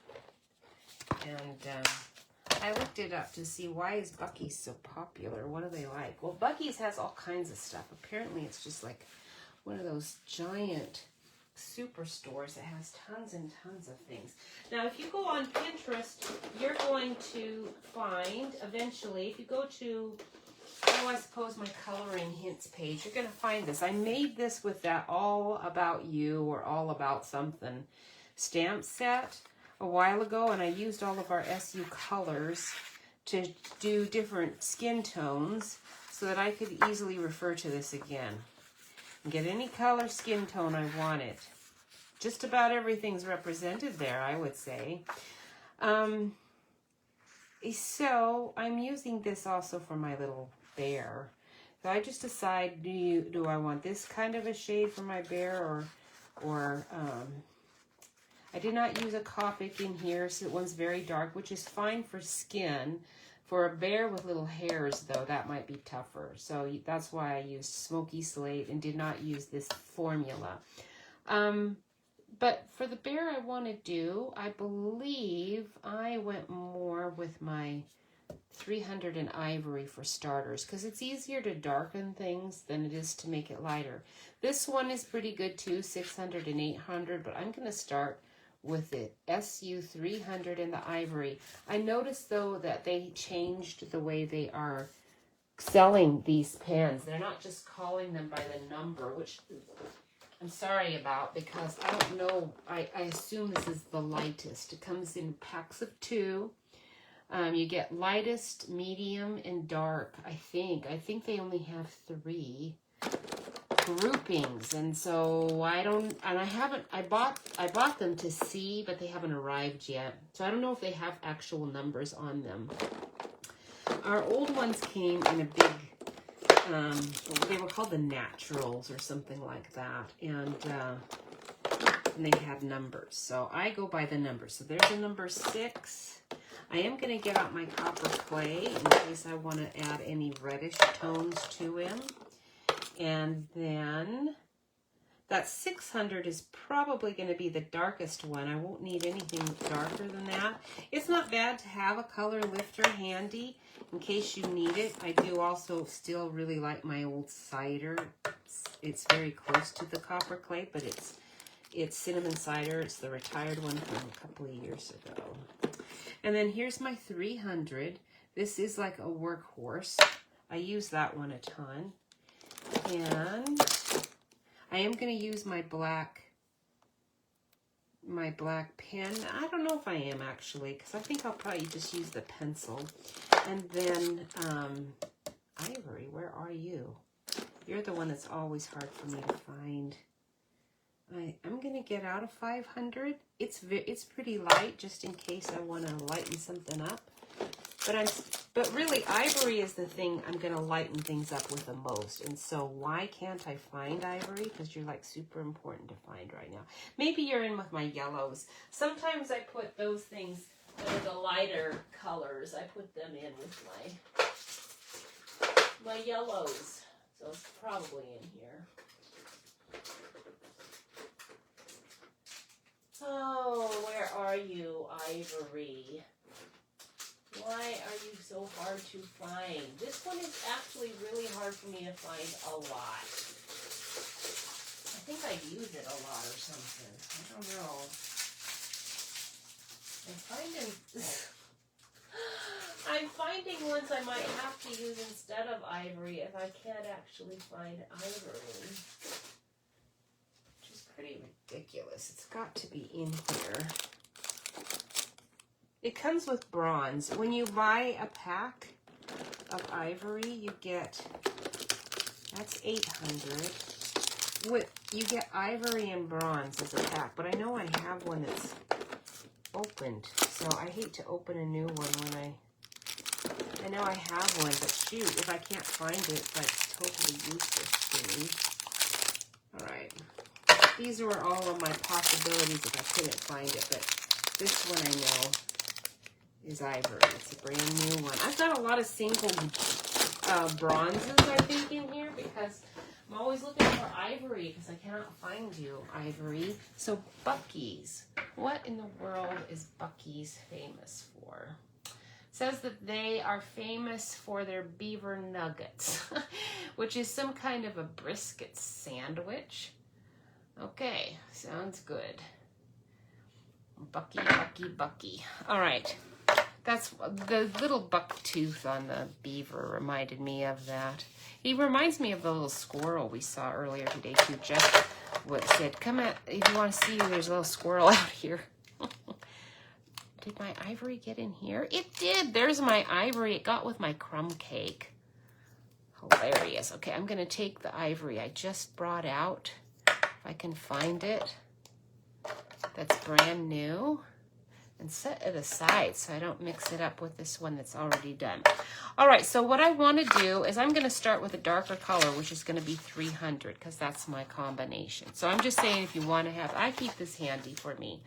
And I looked it up to see, why is Buc-ee's so popular? What do they like? Well, Buc-ee's has all kinds of stuff. Apparently, it's just like one of those giant superstores that has tons and tons of things. Now, if you go on Pinterest, you're going to find, eventually, if you go to, I suppose my coloring hints page, you're going to find this. I made this with that All About You or All About Something stamp set a while ago, and I used all of our SU colors to do different skin tones so that I could easily refer to this again. Get any color skin tone I wanted. Just about everything's represented there, I would say. So I'm using this also for my little bear. So I just decide, do I want this kind of a shade for my bear, or I did not use a Copic in here, so one's very dark, which is fine for skin. For a bear with little hairs, though, that might be tougher. So that's why I used Smoky Slate and did not use this formula. But for the bear I want to do, I believe I went more with my 300 in Ivory for starters, because it's easier to darken things than it is to make it lighter. This one is pretty good too, 600 and 800, but I'm going to start with the SU 300 in the Ivory. I noticed, though, that they changed the way they are selling these pens. They're not just calling them by the number, which I'm sorry about, because I don't know. I assume this is the lightest. It comes in packs of 2. You get lightest, medium, and dark, I think. I think they only have 3 groupings, and so I bought them to see, but they haven't arrived yet, so I don't know if they have actual numbers on them. Our old ones came in a big they were called the Naturals or something like that, and they had numbers, so I go by the numbers. So there's a number 6. I am going to get out my copper clay in case I want to add any reddish tones to him. And then that 600 is probably going to be the darkest one. I won't need anything darker than that. It's not bad to have a color lifter handy in case you need it. I do also still really like my old cider. It's very close to the copper clay, but it's cinnamon cider. It's the retired one from a couple of years ago. And then here's my 300. This is like a workhorse. I use that one a ton. And I am going to use my black my black pen. I don't know if I am actually, because I think I'll probably just use the pencil. And then Ivory, where are you? You're the one that's always hard for me to find. I'm gonna get out of 500. It's pretty light, just in case I want to lighten something up. But really, Ivory is the thing I'm gonna lighten things up with the most. And so why can't I find Ivory? Because you're like super important to find right now. Maybe you're in with my yellows. Sometimes I put those things that are the lighter colors. I put them in with my yellows. So it's probably in here. Oh, where are you, Ivory? Why are you so hard to find? This one is actually really hard for me to find a lot. I think I use it a lot or something. I don't know. I'm finding ones I might have to use instead of Ivory if I can't actually find Ivory. Which is pretty ridiculous. It's got to be in here. It comes with bronze. When you buy a pack of Ivory, you get, that's 800. You get Ivory and bronze as a pack, but I know I have one that's opened, so I hate to open a new one when I know I have one, but shoot, if I can't find it, it's like totally useless to me. All right. These were all of my possibilities if I couldn't find it, but this one I know is Ivory. It's a brand new one. I've got a lot of single bronzes, I think, in here because I'm always looking for Ivory because I cannot find you, Ivory. So Buc-ee's. What in the world is Buc-ee's famous for? It says that they are famous for their beaver nuggets, which is some kind of a brisket sandwich. Okay, sounds good. Buc-ee. All right. That's the little buck tooth on the beaver reminded me of that. He reminds me of the little squirrel we saw earlier today too. Jeff said, come at, if you want to see, there's a little squirrel out here. Did my Ivory get in here? It did. There's my Ivory. It got with my crumb cake. Hilarious. Okay, I'm going to take the Ivory I just brought out, if I can find it. That's brand new. And set it aside so I don't mix it up with this one that's already done. All right, so what I want to do is I'm going to start with a darker color, which is going to be 300 because that's my combination. So I'm just saying if you want to have, I keep this handy for me.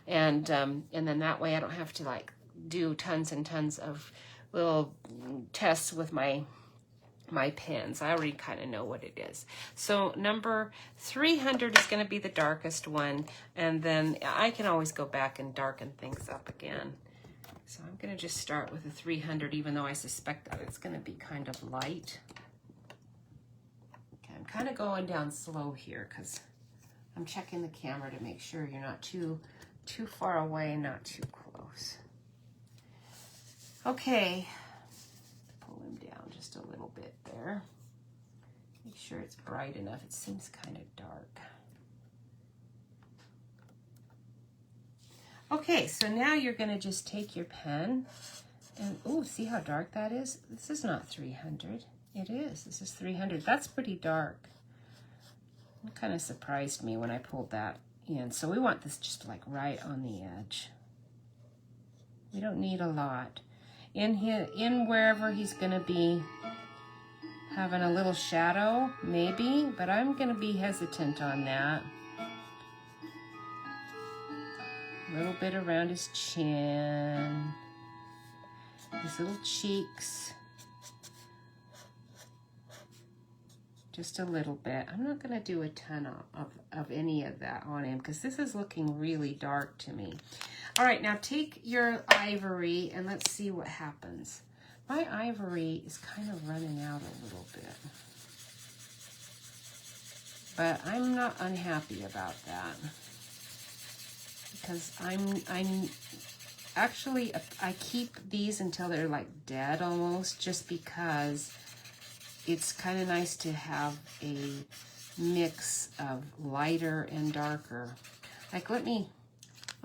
And then that way I don't have to like do tons and tons of little tests with my pens. I already kind of know what it is. So number 300 is going to be the darkest one, and then I can always go back and darken things up again. So I'm going to just start with a 300, even though I suspect that it's going to be kind of light. Okay, I'm kind of going down slow here because I'm checking the camera to make sure you're not too far away, not too close. Okay. Pull him down just a little bit there. Make sure it's bright enough. It seems kind of dark. Okay, so now you're going to just take your pen and, oh, see how dark that is? This is not 300. It is. This is 300. That's pretty dark. It kind of surprised me when I pulled that in. So we want this just like right on the edge. We don't need a lot. In wherever he's going to be having a little shadow, maybe, but I'm going to be hesitant on that. A little bit around his chin, his little cheeks, just a little bit. I'm not going to do a ton of any of that on him because this is looking really dark to me. All right, now take your Ivory and let's see what happens. My Ivory is kind of running out a little bit, but I'm not unhappy about that because I'm actually, I keep these until they're like dead almost, just because it's kind of nice to have a mix of lighter and darker. Like, let me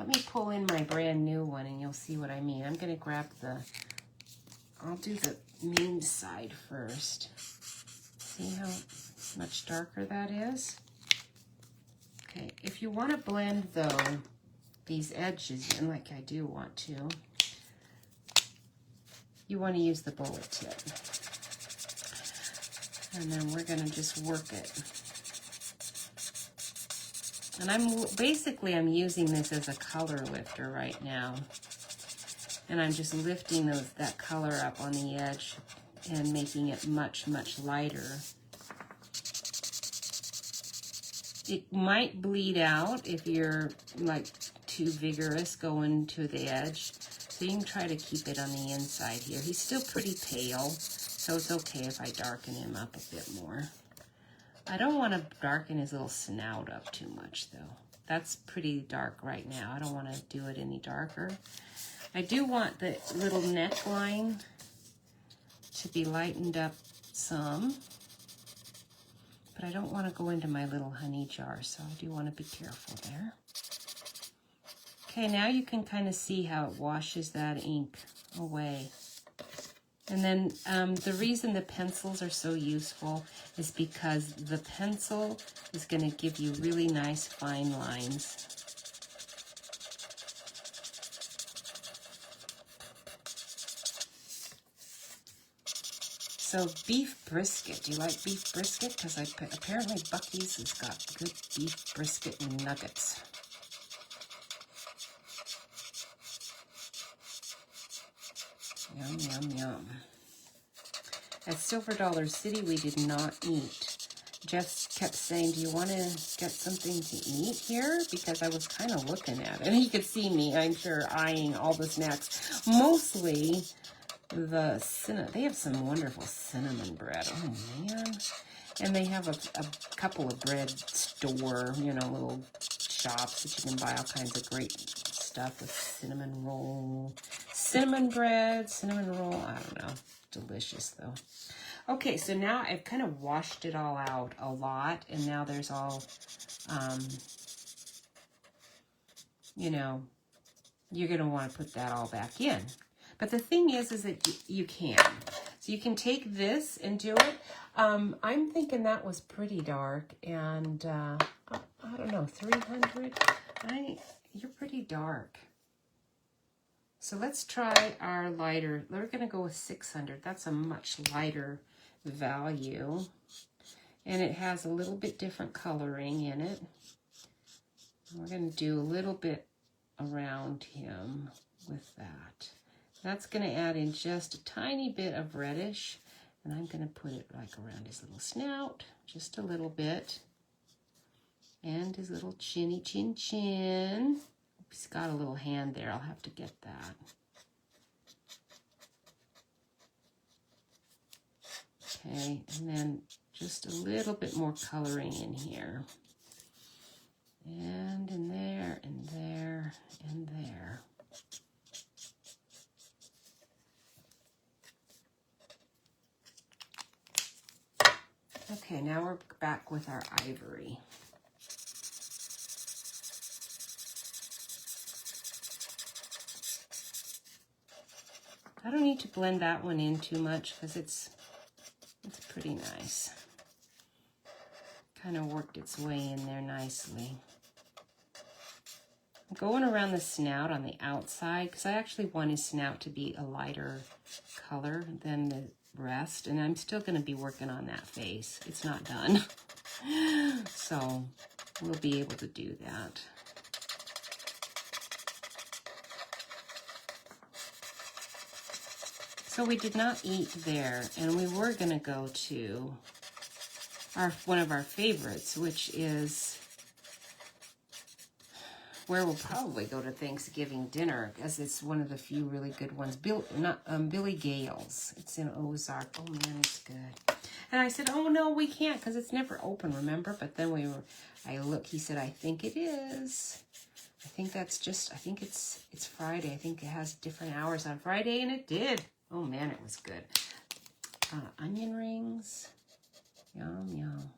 Let me pull in my brand new one and you'll see what I mean. I'm going to grab I'll do the mean side first. See how much darker that is? Okay, if you want to blend, though, these edges in, like I do want to, you want to use the bullet tip. And then we're going to just work it. And I'm using this as a color lifter right now. And I'm just lifting that color up on the edge and making it much, much lighter. It might bleed out if you're like too vigorous going to the edge. So you can try to keep it on the inside here. He's still pretty pale, so it's okay if I darken him up a bit more. I don't want to darken his little snout up too much though. That's pretty dark right now. I don't want to do it any darker. I do want the little neckline to be lightened up some, but I don't want to go into my little honey jar, so I do want to be careful there. Okay, now you can kind of see how it washes that ink away. And then the reason the pencils are so useful is because the pencil is going to give you really nice fine lines. So beef brisket, do you like beef brisket? Because apparently Buc-ee's has got good beef brisket nuggets. Yum, yum, yum. At Silver Dollar City, we did not eat. Jeff kept saying, do you want to get something to eat here? Because I was kind of looking at it. And he could see me, I'm sure, eyeing all the snacks. Mostly the cinnamon. They have some wonderful cinnamon bread. Oh, man. And they have a couple of bread store, little shops that you can buy all kinds of great stuff with cinnamon roll. Cinnamon bread, cinnamon roll, I don't know. Delicious, though. Okay, so now I've kind of washed it all out a lot, and now there's all, you're going to want to put that all back in. But the thing is that you can. So you can take this and do it. I'm thinking that was pretty dark, and I don't know, 300? You're pretty dark. So let's try our lighter. We're going to go with 600. That's a much lighter value. And it has a little bit different coloring in it. We're going to do a little bit around him with that. That's going to add in just a tiny bit of reddish. And I'm going to put it like around his little snout, just a little bit. And his little chinny chin chin. He's got a little hand there. I'll have to get that. Okay, and then just a little bit more coloring in here. And in there, and there, and there. Okay, now we're back with our ivory. I don't need to blend that one in too much because it's pretty nice. Kind of worked its way in there nicely. I'm going around the snout on the outside because I actually want his snout to be a lighter color than the rest, and I'm still going to be working on that face. It's not done. So we'll be able to do that. So we did not eat there, and we were going to go to one of our favorites, which is where we'll probably go to Thanksgiving dinner, because it's one of the few really good ones. Billy Gale's. It's in Ozark. Oh man, it's good. And I said, oh no, we can't, because it's never open, remember? But then I looked, he said, I think it is. I think it's Friday. I think it has different hours on Friday, and it did. Oh man, it was good. Onion rings. Yum, yum.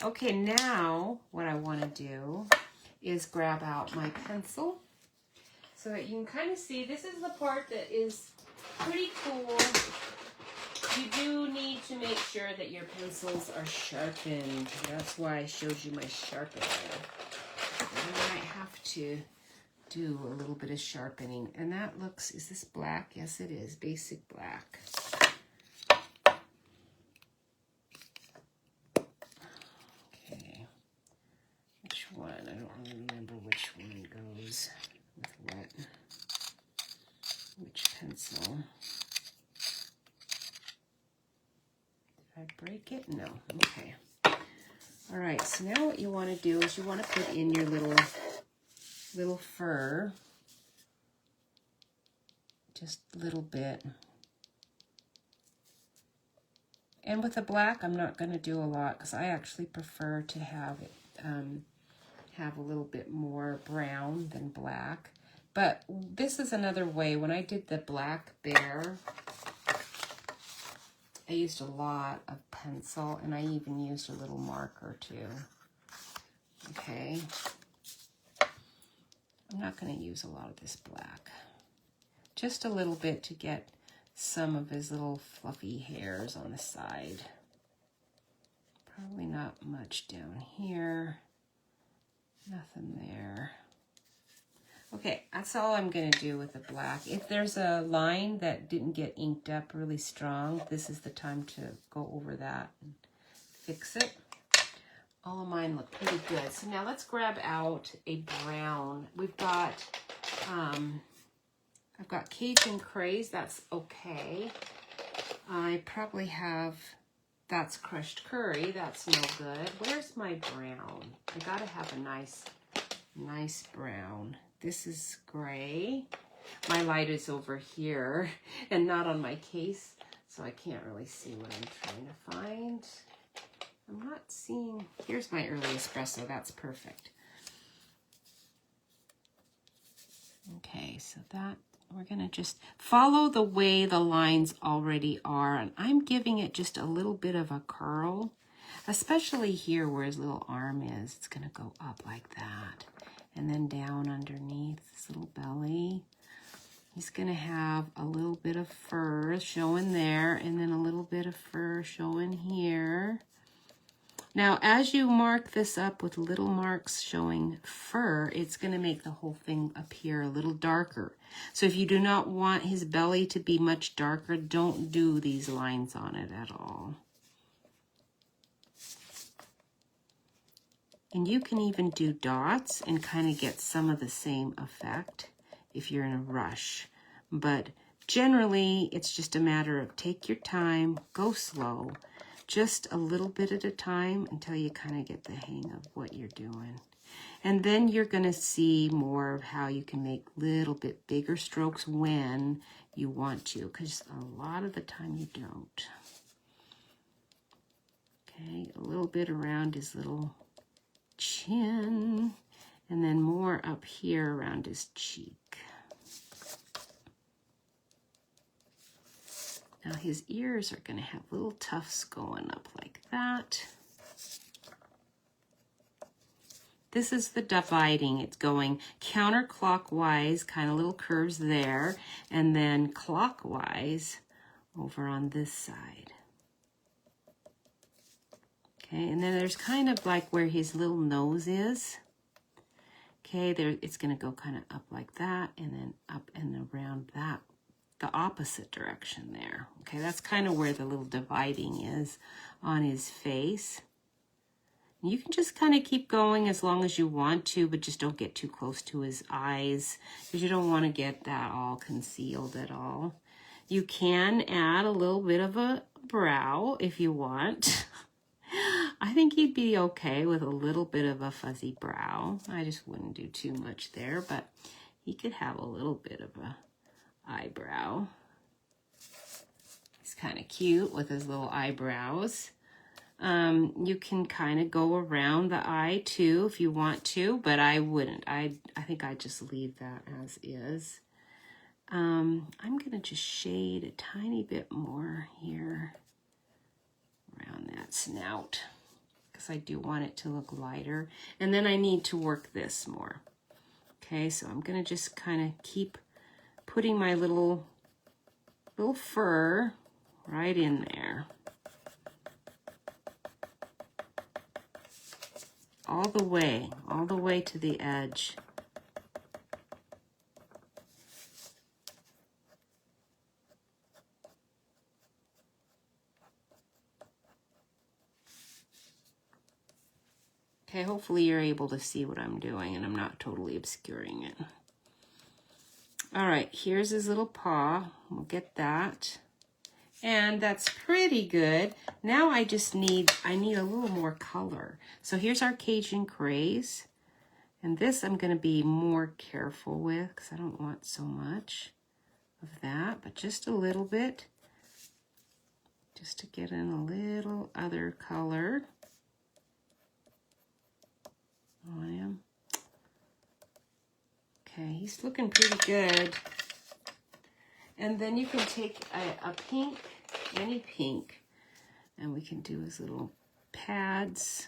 Okay, now what I want to do is grab out my pencil so that you can kind of see. This is the part that is pretty cool. You do need to make sure that your pencils are sharpened. That's why I showed you my sharpener. I might have to do a little bit of sharpening. And that looks, is this black? Yes, it is. Basic black. Okay. Which one? I don't really remember which one goes with what. Which pencil. Did I break it? No. Okay. All right. So now what you want to do is you want to put in your little fur. Just a little bit. And with the black, I'm not going to do a lot because I actually prefer to have it have a little bit more brown than black. But this is another way. When I did the black bear, I used a lot of pencil, and I even used a little marker too. Okay. I'm not going to use a lot of this black. Just a little bit to get some of his little fluffy hairs on the side. Probably not much down here. Nothing there. Okay, that's all I'm going to do with the black. If there's a line that didn't get inked up really strong, this is the time to go over that and fix it. All of mine look pretty good. So now let's grab out a brown. We've got, I've got Cajun Craze. That's okay. I probably have, that's crushed curry. That's no good. Where's my brown? I gotta have a nice brown. This is gray. My light is over here and not on my case, so I can't really see what I'm trying to find. I'm not seeing, here's my early espresso, that's perfect. Okay, so that, we're gonna just follow the way the lines already are, and I'm giving it just a little bit of a curl, especially here where his little arm is. It's gonna go up like that, and then down underneath his little belly. He's gonna have a little bit of fur showing there, and then a little bit of fur showing here. Now, as you mark this up with little marks showing fur, it's going to make the whole thing appear a little darker. So if you do not want his belly to be much darker, don't do these lines on it at all. And you can even do dots and kind of get some of the same effect if you're in a rush. But generally, it's just a matter of take your time, go slow. Just a little bit at a time until you kind of get the hang of what you're doing. And then you're going to see more of how you can make little bit bigger strokes when you want to, because a lot of the time you don't. Okay, a little bit around his little chin, and then more up here around his cheek. Now his ears are going to have little tufts going up like that. This is the dividing. It's going counterclockwise, kind of little curves there, and then clockwise over on this side. Okay, and then there's kind of like where his little nose is. Okay, there it's going to go kind of up like that, and then up and around that. The opposite direction there. Okay, that's kind of where the little dividing is on his face. You can just kind of keep going as long as you want to, but just don't get too close to his eyes because you don't want to get that all concealed at all. You can add a little bit of a brow if you want. I think he'd be okay with a little bit of a fuzzy brow. I just wouldn't do too much there, but he could have a little bit of a eyebrow. He's kind of cute with his little eyebrows. You can kind of go around the eye too if you want to, but I wouldn't. I think I'd just leave that as is. I'm going to just shade a tiny bit more here around that snout because I do want it to look lighter. And then I need to work this more. Okay, so I'm going to just kind of keep putting my little fur right in there. All the way to the edge. Okay, hopefully you're able to see what I'm doing and I'm not totally obscuring it. All right, here's his little paw. We'll get that. And that's pretty good. Now I need a little more color. So here's our Cajun Craze. And this I'm going to be more careful with because I don't want so much of that, but just a little bit. Just to get in a little other color on him. Okay, he's looking pretty good. And then you can take a pink, any pink, and we can do his little pads,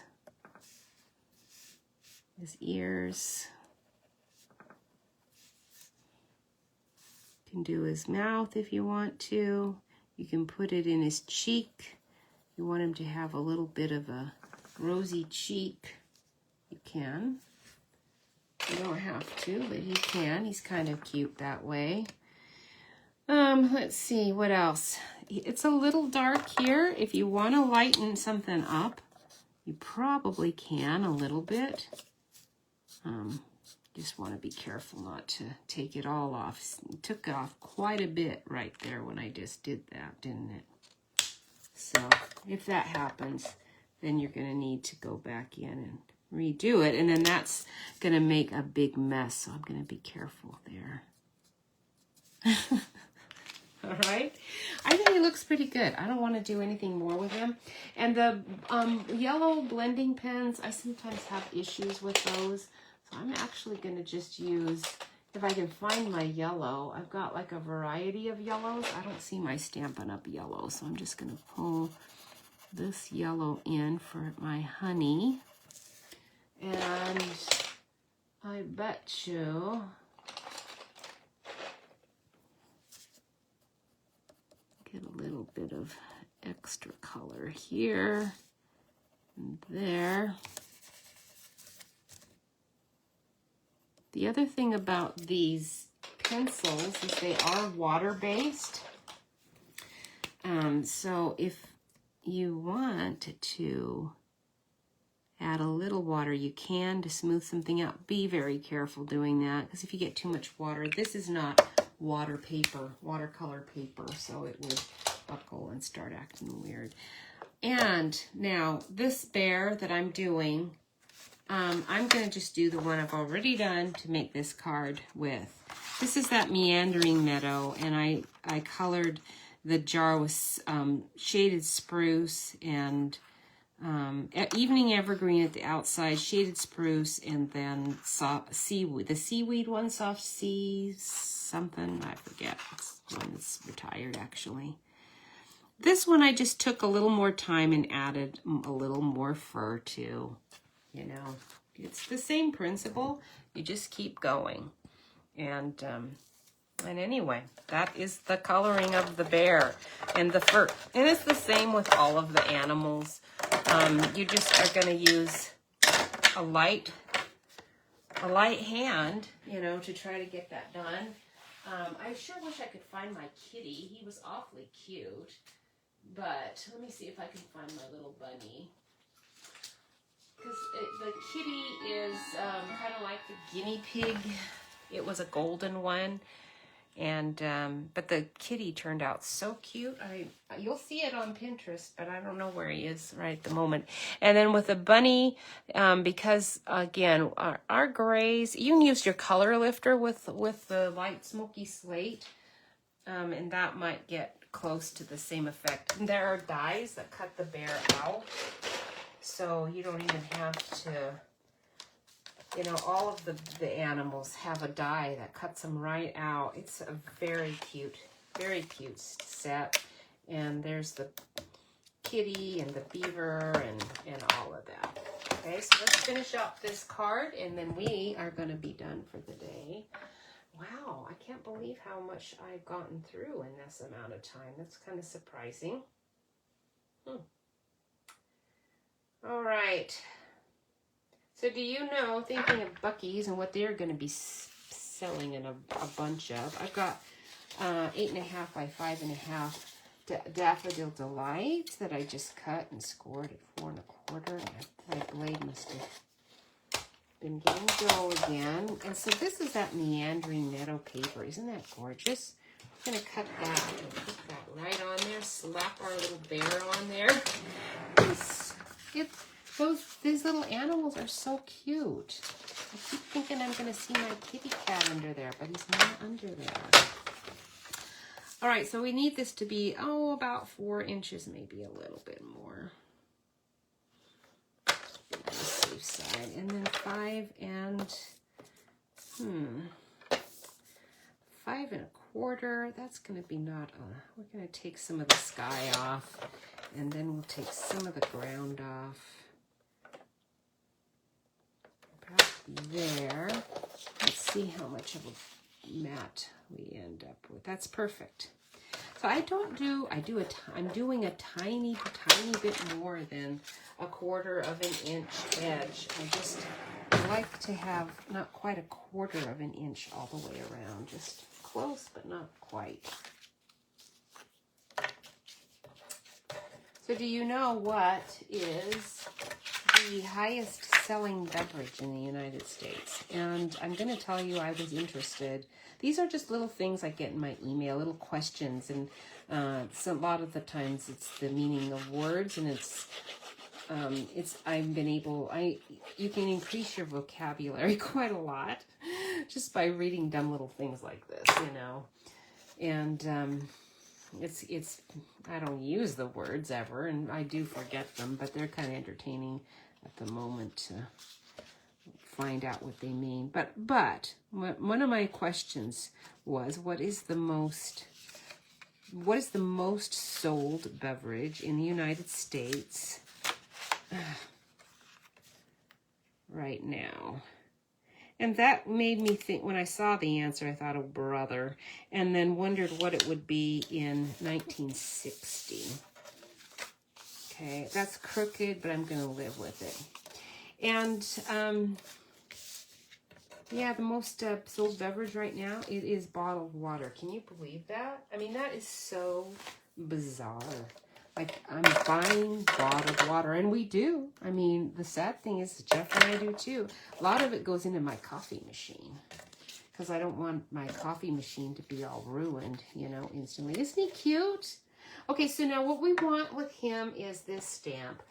his ears. You can do his mouth if you want to. You can put it in his cheek. You want him to have a little bit of a rosy cheek. You can. You don't have to, but he can. He's kind of cute that way. Let's see, what else? It's a little dark here. If you want to lighten something up, you probably can a little bit. Just want to be careful not to take it all off. It took off quite a bit right there when I just did that, didn't it? So if that happens, then you're going to need to go back in and redo it. And then that's going to make a big mess. So I'm going to be careful there. All right. I think he looks pretty good. I don't want to do anything more with him. And the yellow blending pens, I sometimes have issues with those. So I'm actually going to just use, if I can find my yellow, I've got like a variety of yellows. I don't see my Stampin' Up! Yellow, so I'm just going to pull this yellow in for my honey. And I bet you get a little bit of extra color here and there. The other thing about these pencils is they are water-based. So if you want to add a little water, you can to smooth something out. Be very careful doing that, because if you get too much water, this is not watercolor paper, so it would buckle and start acting weird. And now this bear that I'm doing, I'm going to just do the one I've already done to make this card with. This is that meandering meadow, and I colored the jar with shaded spruce and evening evergreen at the outside, shaded spruce, and then seaweed. The seaweed one, soft sea something, I forget. It's one that's retired, actually. This one I just took a little more time and added a little more fur to. You know, it's the same principle. You just keep going. And anyway, that is the coloring of the bear and the fur. And it's the same with all of the animals. You just are going to use a light hand, you know, to try to get that done. I sure wish I could find my kitty. He was awfully cute. But let me see if I can find my little bunny. Because the kitty is kind of like the guinea pig. It was a golden one. And but the kitty turned out so cute. You'll see it on Pinterest, but I don't know where he is right at the moment. And then with the bunny, because again, our grays, you can use your color lifter with the light smoky slate, and that might get close to the same effect. And there are dies that cut the bear out, so you don't even have to. You know, all of the animals have a die that cuts them right out. It's a very cute set. And there's the kitty and the beaver and all of that. Okay, so let's finish up this card, and then we are going to be done for the day. Wow, I can't believe how much I've gotten through in this amount of time. That's kind of surprising. All right. So do you know, thinking of Buc-ee's and what they're going to be selling in a bunch of, I've got 8.5 by 5.5 Daffodil Delights that I just cut and scored at 4 1/4. My blade must have been getting dull again. And so this is that meandering meadow paper. Isn't that gorgeous? I'm going to cut that and put that right on there. Slap our little bear on there. These little animals are so cute. I keep thinking I'm going to see my kitty cat under there, but he's not under there. All right, so we need this to be, about 4 inches, maybe a little bit more. On the safe side. And then 5 1/4. That's going to be we're going to take some of the sky off, and then we'll take some of the ground off. There. Let's see how much of a mat we end up with. That's perfect. So I'm doing a tiny bit more than 1/4 of an inch edge. I like to have not quite 1/4 of an inch all the way around. Just close, but not quite. So do you know what is the highest selling beverage in the United States? And I'm going to tell you, I was interested. These are just little things I get in my email, little questions, and a lot of the times it's the meaning of words, and you can increase your vocabulary quite a lot just by reading dumb little things like this, and I don't use the words ever, and I do forget them, but they're kind of entertaining at the moment to find out what they mean. But one of my questions was, what is the most sold beverage in the United States right now? And that made me think, when I saw the answer, I thought, oh, brother, and then wondered what it would be in 1960. Okay, that's crooked, but I'm going to live with it. And, the most sold beverage right now, it is bottled water. Can you believe that? I mean, that is so bizarre. Like, I'm buying bottled water, and we do. I mean, the sad thing is, Jeff and I do too. A lot of it goes into my coffee machine, because I don't want my coffee machine to be all ruined, instantly. Isn't he cute? Okay, so now what we want with him is this stamp.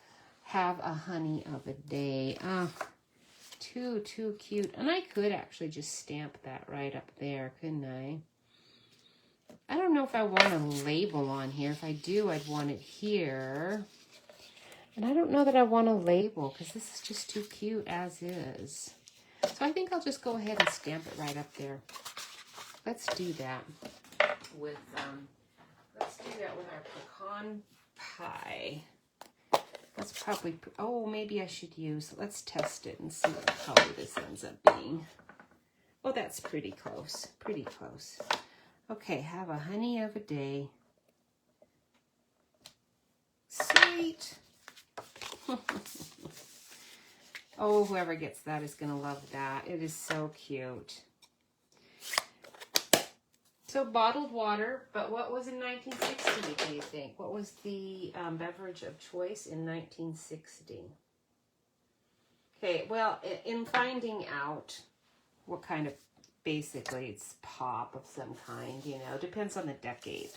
Have a honey of a day. Too cute. And I could actually just stamp that right up there, couldn't I? I don't know if I want a label on here. If I do, I'd want it here. And I don't know that I want a label, because this is just too cute as is. So I think I'll just go ahead and stamp it right up there. Let's do that with our pecan pie. That's probably, maybe I should use, let's test it and see what color this ends up being. Oh, that's pretty close, pretty close. Okay, have a honey of a day. Sweet. Oh, whoever gets that is going to love that. It is so cute. So bottled water, but what was in 1960, do you think? What was the beverage of choice in 1960? Okay, well, in finding out what kind of, basically it's pop of some kind, depends on the decade.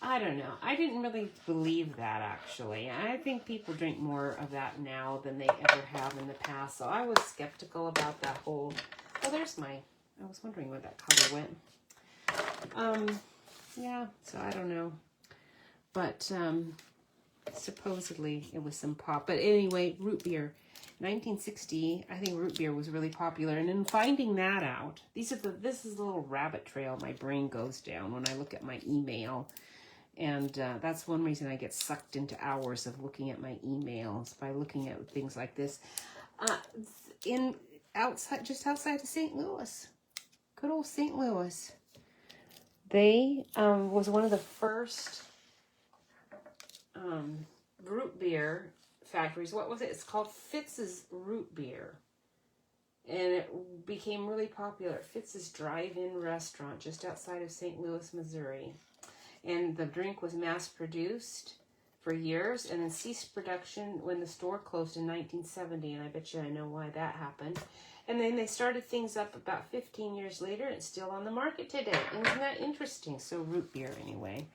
I don't know. I didn't really believe that, actually. I think people drink more of that now than they ever have in the past, so I was skeptical about that whole... Oh, there's I was wondering where that color went. Yeah, so I don't know. But supposedly it was some pop. But anyway, root beer. 1960, I think root beer was really popular. And in finding that out, this is the little rabbit trail my brain goes down when I look at my email. And that's one reason I get sucked into hours of looking at my emails, by looking at things like this. Just outside of St. Louis, good old St. Louis. They was one of the first root beer factories. What was it? It's called Fitz's Root Beer. And it became really popular at Fitz's Drive-In Restaurant just outside of St. Louis, Missouri. And the drink was mass-produced for years and then ceased production when the store closed in 1970. And I bet you I know why that happened. And then they started things up about 15 years later, and it's still on the market today. Isn't that interesting? So root beer, anyway.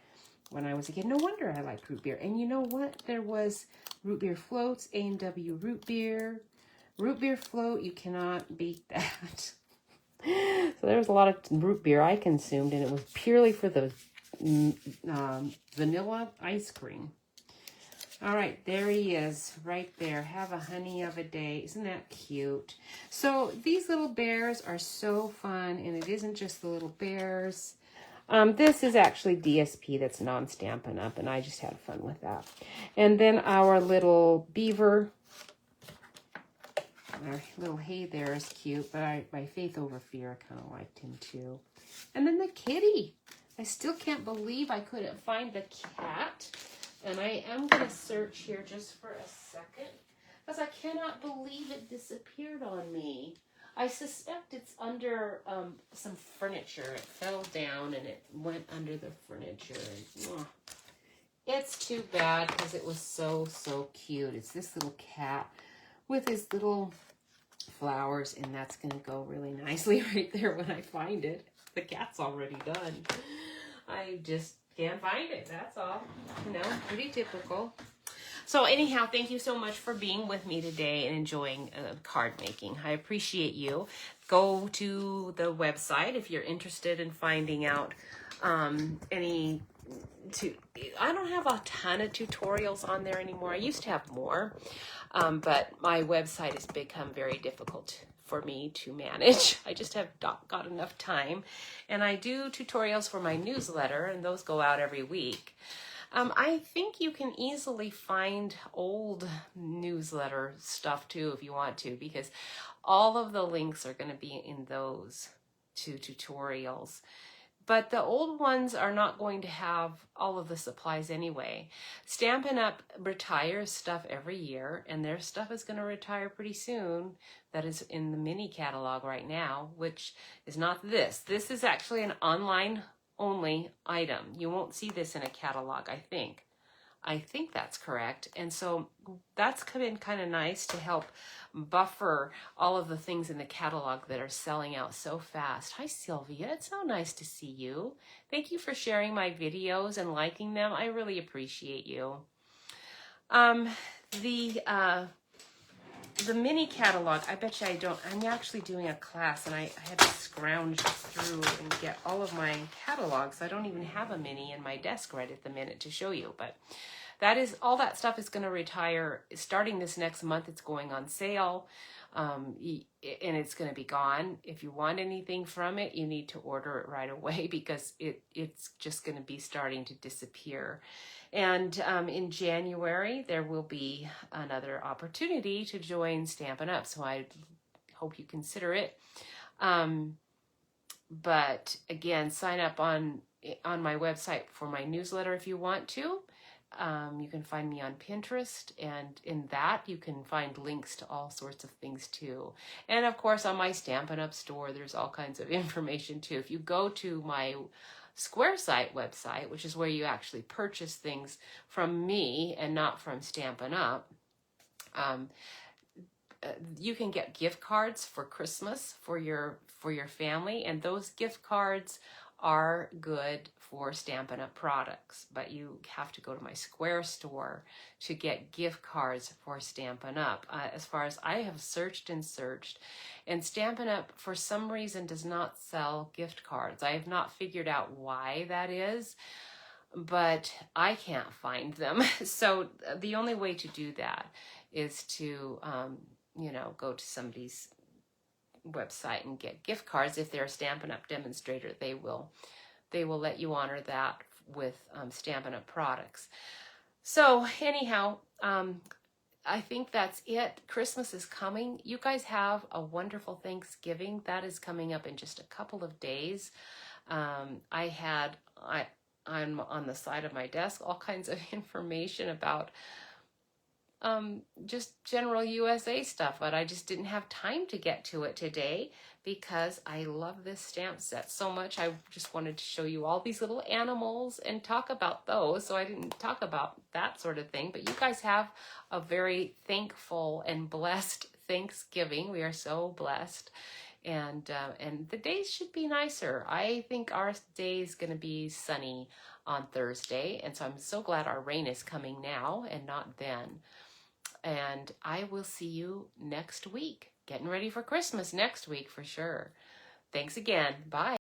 When I was a kid, no wonder I liked root beer. And you know what? There was root beer floats, A&W root beer float. You cannot beat that. So there was a lot of root beer I consumed, and it was purely for the vanilla ice cream. All right, there he is, right there. Have a honey of a day. Isn't that cute? So these little bears are so fun, and it isn't just the little bears. This is actually DSP that's non-Stampin' Up, and I just had fun with that. And then our little beaver, our little hay there is cute, but by faith over fear, I kind of liked him too. And then the kitty. I still can't believe I couldn't find the cat. And I am going to search here just for a second, because I cannot believe it disappeared on me. I suspect it's under some furniture. It fell down and it went under the furniture. And, it's too bad, because it was so, so cute. It's this little cat with his little flowers, and that's going to go really nicely right there when I find it. The cat's already done. I just can't find it, that's all. You know, pretty typical. So anyhow, thank you so much for being with me today and enjoying card making. I appreciate you. Go to the website if you're interested in finding out I don't have a ton of tutorials on there anymore. I used to have more, but my website has become very difficult for me to manage. I just have not got enough time. And I do tutorials for my newsletter, and those go out every week. I think you can easily find old newsletter stuff too if you want to, because all of the links are going to be in those two tutorials. But the old ones are not going to have all of the supplies anyway. Stampin' Up! Retires stuff every year, and their stuff is going to retire pretty soon. That is in the mini catalog right now, which is not this. This is actually an online-only item. You won't see this in a catalog, I think. I think that's correct. And so that's been kind of nice to help buffer all of the things in the catalog that are selling out so fast. Hi, Sylvia. It's so nice to see you. Thank you for sharing my videos and liking them. I really appreciate you. The mini catalog, I bet you I don't. I'm actually doing a class, and I had to scrounge through and get all of my catalogs. I don't even have a mini in my desk right at the minute to show you, but that is all. That stuff is going to retire starting this next month. It's going on sale, and it's going to be gone. If you want anything from it, you need to order it right away, because it's just going to be starting to disappear. And in January, there will be another opportunity to join Stampin' Up! So I hope you consider it. But again, sign up on my website for my newsletter if you want to. You can find me on Pinterest, and in that you can find links to all sorts of things too. And of course, on my Stampin' Up! Store, there's all kinds of information too. If you go to my SquareSite website, which is where you actually purchase things from me and not from Stampin' Up!, you can get gift cards for Christmas for your family, and those gift cards are good for Stampin' Up! Products, but you have to go to my Square store to get gift cards for Stampin' Up! As far as I have searched, and Stampin' Up! For some reason does not sell gift cards. I have not figured out why that is, but I can't find them. So the only way to do that is to, go to somebody's website and get gift cards. If they're a Stampin' Up! Demonstrator, they will let you honor that Stampin' Up! Products. So anyhow, I think that's it. Christmas is coming. You guys have a wonderful Thanksgiving. That is coming up in just a couple of days. I'm on the side of my desk all kinds of information about just general USA stuff, but I just didn't have time to get to it today because I love this stamp set so much. I just wanted to show you all these little animals and talk about those, so I didn't talk about that sort of thing. But you guys have a very thankful and blessed Thanksgiving. We are so blessed. And the days should be nicer. I think our day is going to be sunny on Thursday, and so I'm so glad our rain is coming now and not then. And I will see you next week. Getting ready for Christmas next week for sure. Thanks again. Bye.